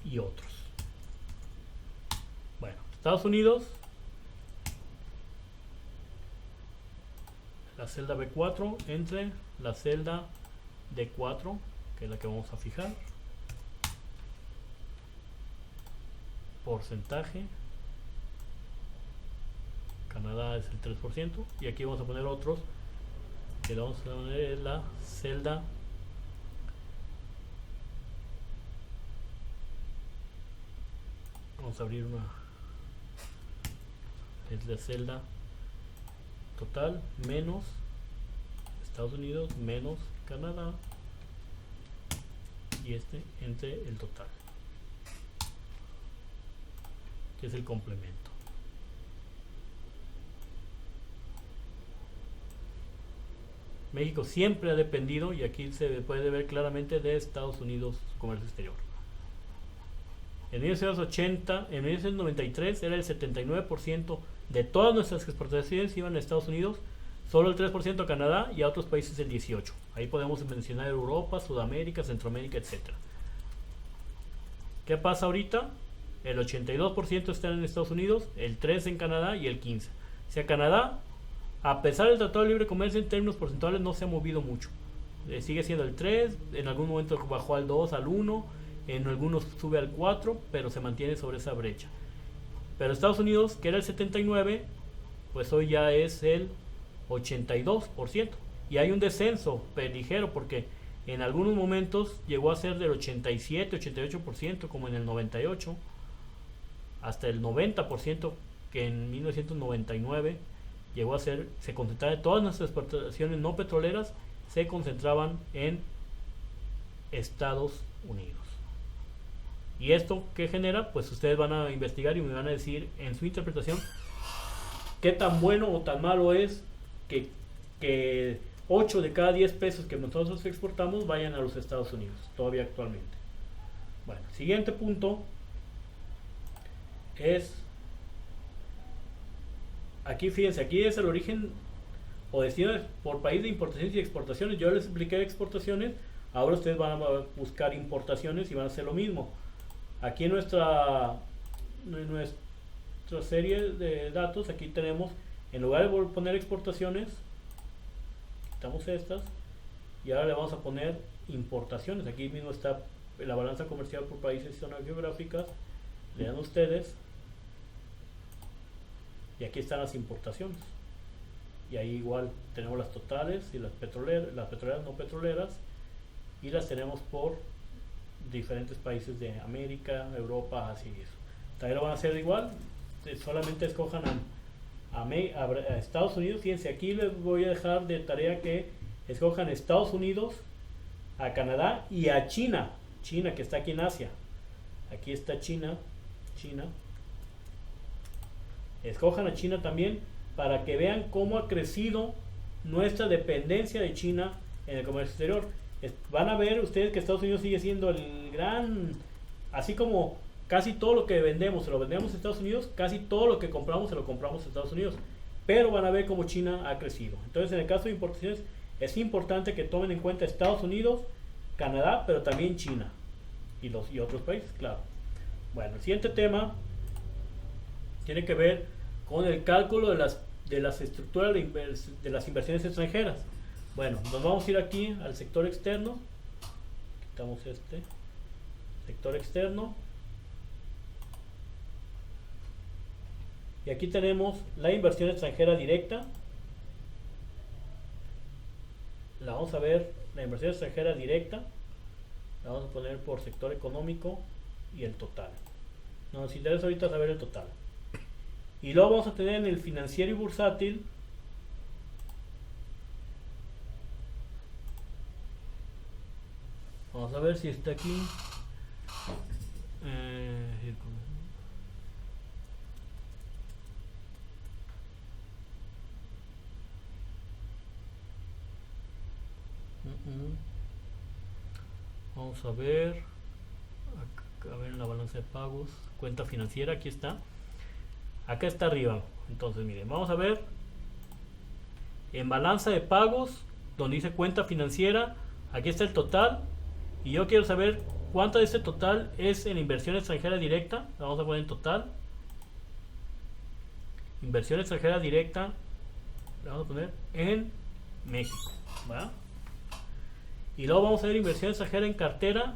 Y otros. Bueno, Estados Unidos, la celda B4 entre la celda D4, que es la que vamos a fijar. Porcentaje. Canadá es el 3%. Y aquí vamos a poner otros, que le vamos a poner la celda vamos a abrir una, es la celda total menos Estados Unidos menos Canadá, y entre el total, que es el complemento. México siempre ha dependido, y aquí se puede ver claramente, de Estados Unidos, su comercio exterior. En 1980, en 1993 era el 79% de todas nuestras exportaciones iban a Estados Unidos, solo el 3% a Canadá y a otros países el 18%. Ahí podemos mencionar Europa, Sudamérica, Centroamérica, etc. ¿Qué pasa ahorita? El 82% está en Estados Unidos, el 3% en Canadá y el 15%. O sea, Canadá, a pesar del Tratado de Libre Comercio, en términos porcentuales no se ha movido mucho. Sigue siendo el 3%, en algún momento bajó al 2%, al 1%, en algunos sube al 4%, pero se mantiene sobre esa brecha. Pero Estados Unidos, que era el 79%, pues hoy ya es el 82%. Y hay un descenso ligero, porque en algunos momentos llegó a ser del 87, 88%, como en el 98, hasta el 90%, que en 1999 llegó a ser, se concentraba, todas nuestras exportaciones no petroleras se concentraban en Estados Unidos. ¿Y esto qué genera? Pues ustedes van a investigar y me van a decir en su interpretación qué tan bueno o tan malo es que 8 de cada 10 pesos que nosotros exportamos vayan a los Estados Unidos, todavía actualmente. Bueno, siguiente punto es, aquí fíjense, aquí es el origen o destinos por país de importaciones y exportaciones. Yo les expliqué exportaciones, ahora ustedes van a buscar importaciones y van a hacer lo mismo. Aquí en nuestra serie de datos, aquí tenemos, en lugar de poner exportaciones, quitamos estas y ahora le vamos a poner importaciones. Aquí mismo está la balanza comercial por países y zonas geográficas. Le dan ustedes y aquí están las importaciones, y ahí igual tenemos las totales y las petroleras no petroleras, y las tenemos por diferentes países de América, Europa, así eso. También lo van a hacer igual, solamente escojan a Estados Unidos. Fíjense, aquí les voy a dejar de tarea que escojan Estados Unidos, a Canadá y a China, que está aquí en Asia. Aquí está China. Escojan a China también para que vean cómo ha crecido nuestra dependencia de China en el comercio exterior. Van a ver ustedes que Estados Unidos sigue siendo el gran, así como casi todo lo que vendemos se lo vendemos a Estados Unidos, casi todo lo que compramos se lo compramos a Estados Unidos, pero van a ver cómo China ha crecido. Entonces, en el caso de importaciones es importante que tomen en cuenta Estados Unidos, Canadá, pero también China y otros países, claro. Bueno, el siguiente tema tiene que ver con el cálculo de las estructuras de las inversiones extranjeras. Bueno, nos vamos a ir aquí al sector externo. Quitamos este sector externo, y aquí tenemos la inversión extranjera directa. La vamos a ver, la inversión extranjera directa la vamos a poner por sector económico y el total. Nos interesa ahorita saber el total. Y luego vamos a tener en el financiero y bursátil Vamos a ver si está aquí. Vamos a ver. A ver en la balanza de pagos. Cuenta financiera, aquí está. Acá está arriba. Entonces, miren, vamos a ver. En balanza de pagos, donde dice cuenta financiera, aquí está el total. Y yo quiero saber cuánto de este total es en inversión extranjera directa. La vamos a poner en total. Inversión extranjera directa. La vamos a poner en México. ¿Va? Y luego vamos a ver inversión extranjera en cartera.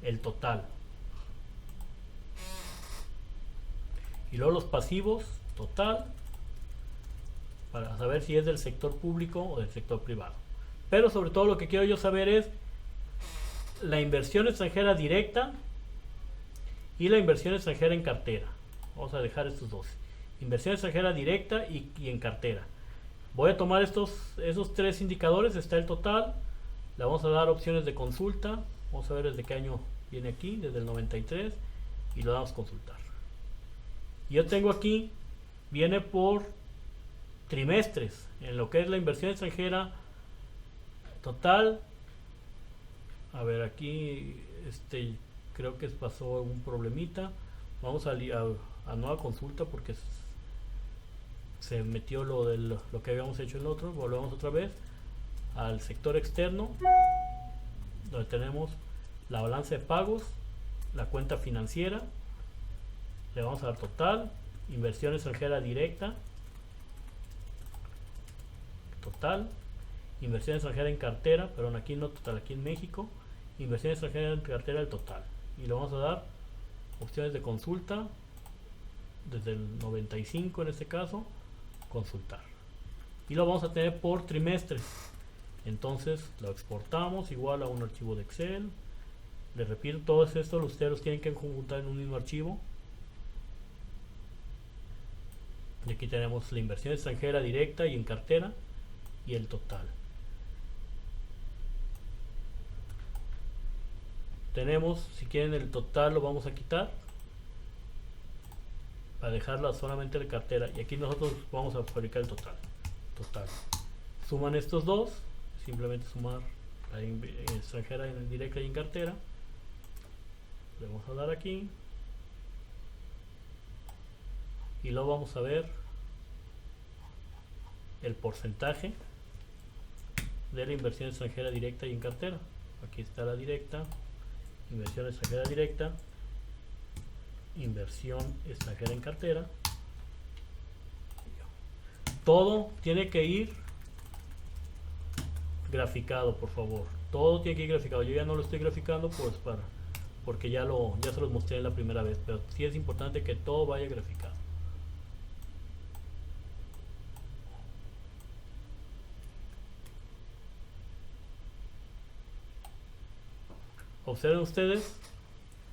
El total. Y luego los pasivos. Total. Para saber si es del sector público o del sector privado. Pero sobre todo lo que quiero yo saber es la inversión extranjera directa y la inversión extranjera en cartera. Vamos a dejar estos dos. Inversión extranjera directa y en cartera. Voy a tomar esos tres indicadores. Está el total. Le vamos a dar opciones de consulta. Vamos a ver desde qué año viene aquí. Desde el 93. Y lo damos a consultar. Yo tengo aquí, viene por trimestres. En lo que es la inversión extranjera total. A ver, aquí creo que pasó un problemita. Vamos a nueva consulta porque se metió lo que habíamos hecho en el otro. Volvemos otra vez al sector externo, donde tenemos la balanza de pagos, la cuenta financiera. Le vamos a dar total, inversión extranjera directa, total, inversión extranjera en cartera, perdón, aquí no total, aquí en México, inversión extranjera en cartera, el total. Y le vamos a dar opciones de consulta, desde el 95 en este caso, consultar. Y lo vamos a tener por trimestres. Entonces lo exportamos igual a un archivo de Excel. Les repito, todos estos ustedes los tienen que conjuntar en un mismo archivo. Y aquí tenemos la inversión extranjera directa y en cartera y el total. Tenemos, si quieren, el total lo vamos a quitar para dejarla solamente en cartera, y aquí nosotros vamos a fabricar el total. Suman estos dos, simplemente sumar la extranjera en directa y en cartera. Le vamos a dar aquí y luego vamos a ver el porcentaje de la inversión extranjera directa y en cartera. Aquí está la directa, inversión extranjera directa, inversión extranjera en cartera. Todo tiene que ir graficado, por favor. Todo tiene que ir graficado. Yo ya no lo estoy graficando pues porque ya se los mostré la primera vez, pero sí es importante que todo vaya graficado. Observen ustedes,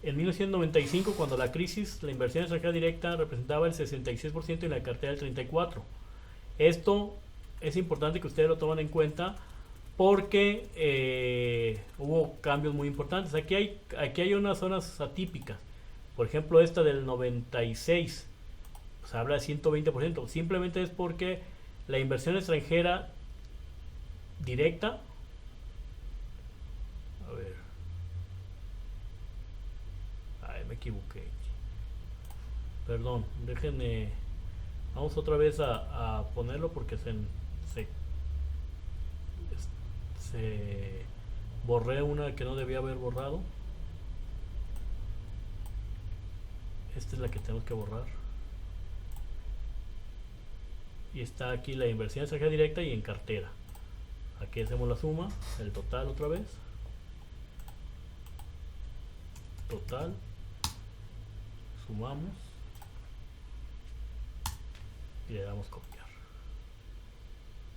en 1995, cuando la crisis, la inversión extranjera directa representaba el 66% y la cartera el 34%. Esto es importante que ustedes lo tomen en cuenta porque hubo cambios muy importantes. Aquí hay unas zonas atípicas. Por ejemplo, esta del 96, pues habla de 120%. Simplemente es porque la inversión extranjera directa, a ver, me equivoqué, perdón, déjenme, vamos otra vez a ponerlo porque se borré una que no debía haber borrado. Esta es la que tenemos que borrar, y está aquí la inversión extranjera directa y en cartera. Aquí hacemos la suma, el total otra vez, total, sumamos y le damos copiar.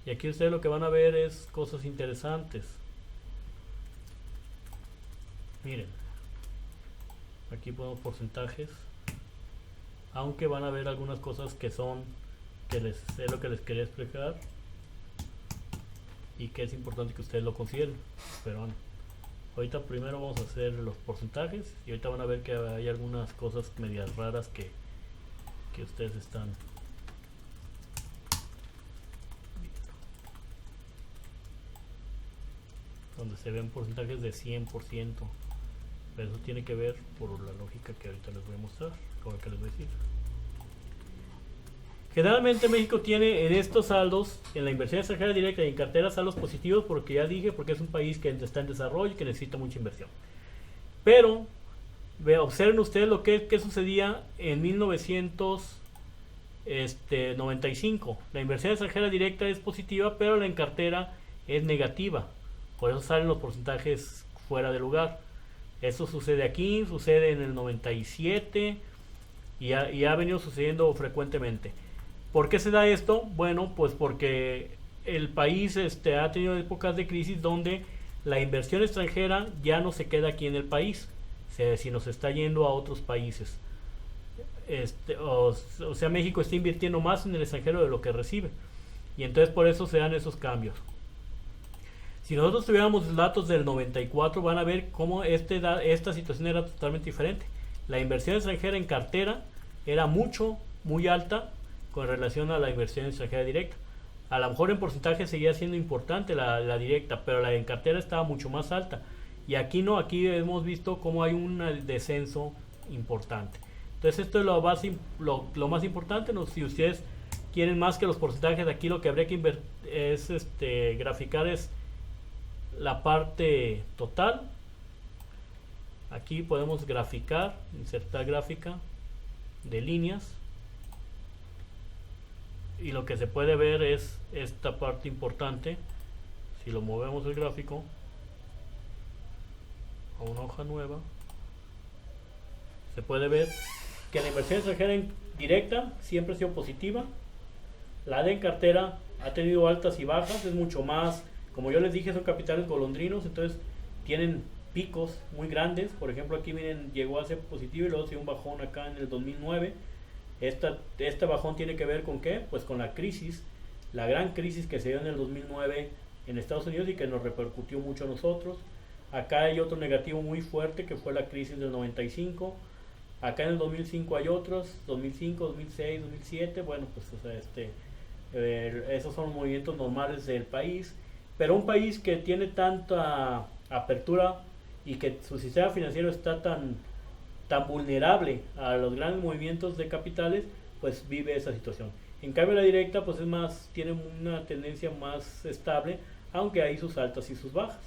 Y aquí ustedes lo que van a ver es cosas interesantes. Miren, aquí ponemos porcentajes, aunque van a ver algunas cosas que es lo que les quería explicar y que es importante que ustedes lo consideren. Pero bueno, ahorita primero vamos a hacer los porcentajes y ahorita van a ver que hay algunas cosas medias raras que ustedes están viendo, donde se ven porcentajes de 100%, pero eso tiene que ver por la lógica que ahorita les voy a mostrar, como que les voy a decir. Generalmente México tiene en estos saldos, en la inversión extranjera directa y en cartera, saldos positivos, porque ya dije, porque es un país que está en desarrollo y que necesita mucha inversión. Pero observen ustedes lo que sucedía en 1995. La inversión extranjera directa es positiva, pero la en cartera es negativa. Por eso salen los porcentajes fuera de lugar. Eso sucede aquí, sucede en el 97 y ha venido sucediendo frecuentemente. ¿Por qué se da esto? Bueno, pues porque el país ha tenido épocas de crisis donde la inversión extranjera ya no se queda aquí en el país, sino se está yendo a otros países. O sea, México está invirtiendo más en el extranjero de lo que recibe. Y entonces por eso se dan esos cambios. Si nosotros tuviéramos datos del 94, van a ver cómo esta situación era totalmente diferente. La inversión extranjera en cartera era muy alta con relación a la inversión extranjera directa. A lo mejor en porcentaje seguía siendo importante la directa, pero la en cartera estaba mucho más alta. Y aquí no, aquí hemos visto cómo hay un descenso importante. Entonces esto es lo más importante. ¿No? Si ustedes quieren más que los porcentajes, aquí lo que habría que graficar es la parte total. Aquí podemos graficar, insertar gráfica de líneas, y lo que se puede ver es esta parte importante. Si lo movemos el gráfico a una hoja nueva, se puede ver que la inversión extranjera directa siempre ha sido positiva. La de en cartera ha tenido altas y bajas, es mucho más, como yo les dije, son capitales golondrinos, entonces tienen picos muy grandes. Por ejemplo, aquí miren, llegó a ser positivo y luego se dio un bajón acá en el 2009. Este bajón tiene que ver con ¿qué? Pues con la crisis, la gran crisis que se dio en el 2009 en Estados Unidos y que nos repercutió mucho a nosotros. Acá hay otro negativo muy fuerte que fue la crisis del 95. Acá en el 2005 hay otros, 2005, 2006, 2007. Bueno, pues o sea, esos son los movimientos normales del país. Pero un país que tiene tanta apertura y que su sistema financiero está tan vulnerable a los grandes movimientos de capitales, pues vive esa situación. En cambio la directa pues tiene una tendencia más estable, aunque hay sus altas y sus bajas.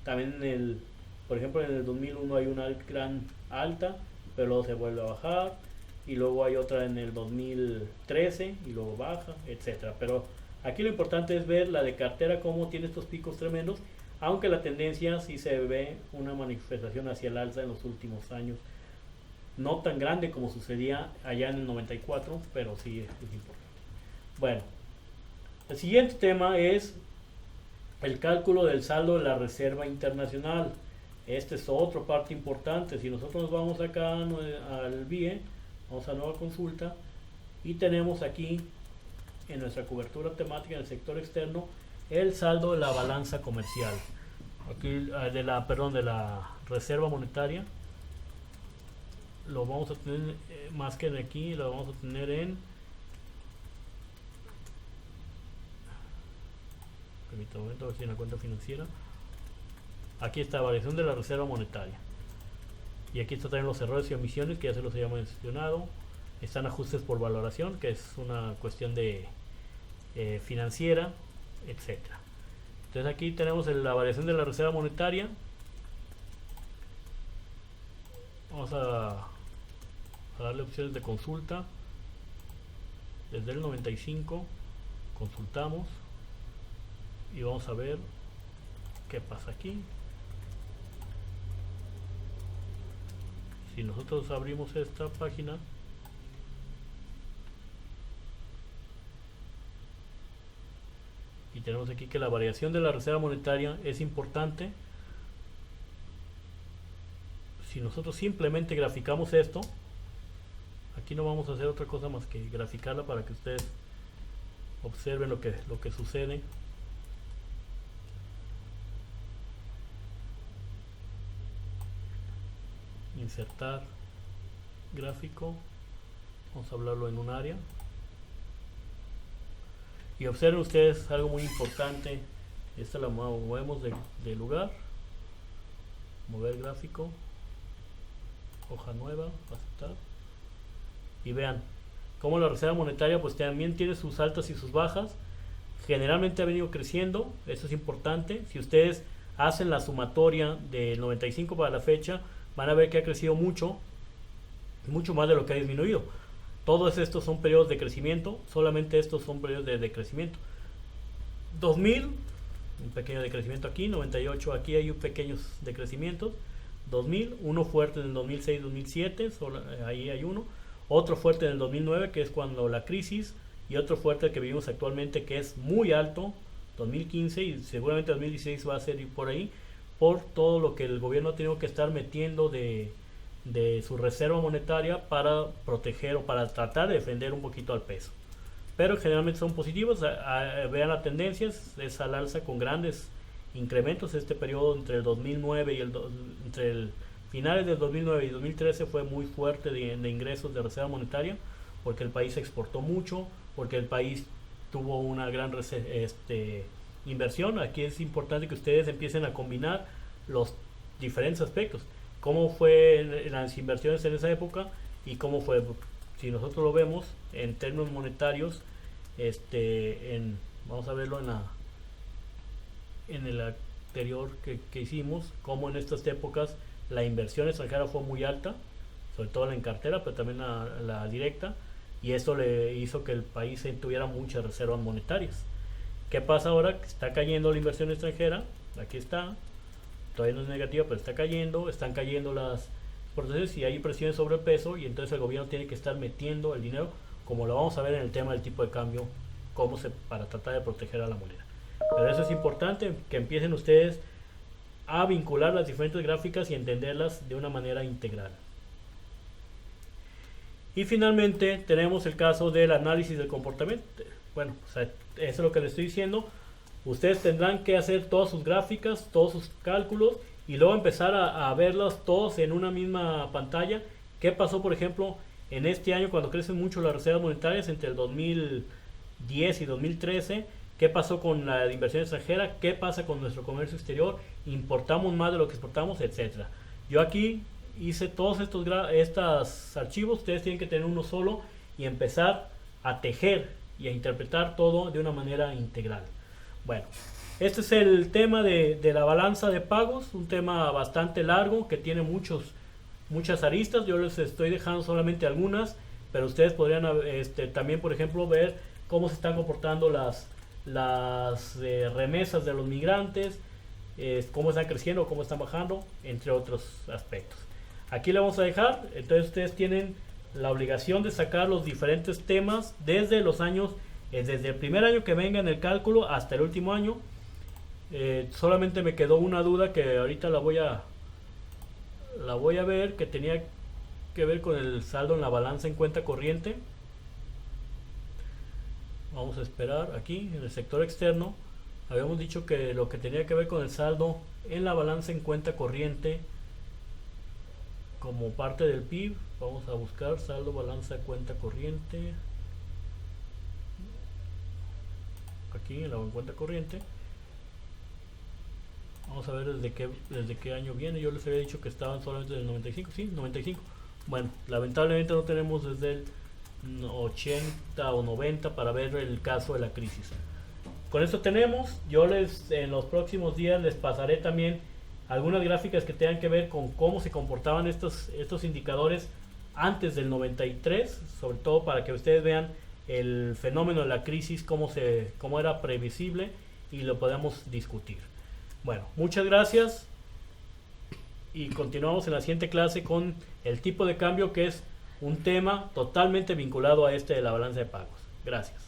También por ejemplo, en el 2001 hay una gran alta, pero luego se vuelve a bajar, y luego hay otra en el 2013 y luego baja, etcétera. Pero aquí lo importante es ver la de cartera, cómo tiene estos picos tremendos, aunque la tendencia sí se ve una manifestación hacia el alza en los últimos años. No tan grande como sucedía allá en el 94, pero sí es importante. Bueno, el siguiente tema es el cálculo del saldo de la Reserva Internacional. Este es otra parte importante. Si nosotros nos vamos acá al BIE, vamos a nueva consulta, y tenemos aquí en nuestra cobertura temática en el sector externo el saldo de la balanza comercial. Aquí de la Reserva Monetaria. Lo vamos a tener más que en aquí, lo vamos a tener permítame un momento, a ver si en la cuenta financiera. Aquí está variación de la reserva monetaria, y aquí está también los errores y omisiones, que ya se los había mencionado. Están ajustes por valoración, que es una cuestión de financiera, etcétera. Entonces aquí tenemos la variación de la reserva monetaria. Vamos a darle opciones de consulta. Desde el 95 consultamos y vamos a ver qué pasa aquí. Si nosotros abrimos esta página, y tenemos aquí que la variación de la reserva monetaria es importante. Si nosotros simplemente graficamos esto, aquí no vamos a hacer otra cosa más que graficarla para que ustedes observen lo que sucede. Insertar gráfico, vamos a hablarlo en un área, y observen ustedes algo muy importante. Esta la movemos de lugar, mover gráfico, hoja nueva, aceptar, y vean cómo la reserva monetaria pues también tiene sus altas y sus bajas. Generalmente ha venido creciendo, eso es importante. Si ustedes hacen la sumatoria del 95 para la fecha, van a ver que ha crecido mucho más de lo que ha disminuido. Todos estos son periodos de crecimiento, solamente estos son periodos de decrecimiento. 2000, un pequeño decrecimiento aquí, 98 aquí hay un pequeños decrecimientos. 2000, uno fuerte en el 2006-2007, ahí hay uno. Otro fuerte en el 2009, que es cuando la crisis, y otro fuerte el que vivimos actualmente, que es muy alto, 2015, y seguramente 2016 va a ser por ahí, por todo lo que el gobierno ha tenido que estar metiendo de su reserva monetaria para proteger o para tratar de defender un poquito al peso. Pero generalmente son positivos. Vean las tendencias, es al alza con grandes incrementos. Este periodo entre el 2009 y entre el finales del 2009 y 2013 fue muy fuerte de ingresos de reserva monetaria, porque el país exportó mucho, porque el país tuvo una gran inversión. Aquí es importante que ustedes empiecen a combinar los diferentes aspectos. Cómo fue las inversiones en esa época y cómo fue, si nosotros lo vemos en términos monetarios, vamos a verlo en el anterior que hicimos, cómo en estas épocas la inversión extranjera fue muy alta, sobre todo en cartera, pero también la directa, y eso le hizo que el país tuviera muchas reservas monetarias. ¿Qué pasa ahora? Está cayendo la inversión extranjera, aquí está, todavía no es negativa, pero está cayendo, están cayendo las exportaciones y hay presiones sobre el peso, y entonces el gobierno tiene que estar metiendo el dinero, como lo vamos a ver en el tema del tipo de cambio, para tratar de proteger a la moneda. Pero eso es importante, que empiecen ustedes a vincular las diferentes gráficas y entenderlas de una manera integral. Y finalmente tenemos el caso del análisis del comportamiento. Bueno, eso es lo que les estoy diciendo. Ustedes tendrán que hacer todas sus gráficas, todos sus cálculos, y luego empezar a verlas todos en una misma pantalla. ¿Qué pasó, por ejemplo, en este año cuando crecen mucho las reservas monetarias entre el 2010 y 2013? ¿Qué pasó con la inversión extranjera? ¿Qué pasa con nuestro comercio exterior? ¿Importamos más de lo que exportamos? Etcétera. Yo aquí hice todos estos archivos. Ustedes tienen que tener uno solo y empezar a tejer y a interpretar todo de una manera integral. Bueno, Este es el tema de la balanza de pagos, un tema bastante largo que tiene muchas aristas. Yo les estoy dejando solamente algunas, pero ustedes podrían también, por ejemplo, ver cómo se están comportando las remesas de los migrantes, cómo están creciendo, cómo están bajando, entre otros aspectos. Aquí le vamos a dejar, entonces ustedes tienen la obligación de sacar los diferentes temas desde los años, desde el primer año que venga en el cálculo hasta el último año. Solamente me quedó una duda que ahorita la voy a ver, que tenía que ver con el saldo en la balanza en cuenta corriente. Vamos a esperar aquí en el sector externo. Habíamos dicho que lo que tenía que ver con el saldo en la balanza en cuenta corriente como parte del PIB. Vamos a buscar saldo balanza cuenta corriente aquí en la cuenta corriente. Vamos a ver desde qué año viene. Yo les había dicho que estaban solamente del 95. Sí, 95. Bueno, lamentablemente no tenemos desde el 80 o 90 para ver el caso de la crisis. Con esto tenemos. Yo en los próximos días les pasaré también algunas gráficas que tengan que ver con cómo se comportaban estos indicadores antes del 93, sobre todo para que ustedes vean el fenómeno de la crisis, cómo era previsible y lo podamos discutir. Bueno, muchas gracias y continuamos en la siguiente clase con el tipo de cambio, que es un tema totalmente vinculado a este de la balanza de pagos. Gracias.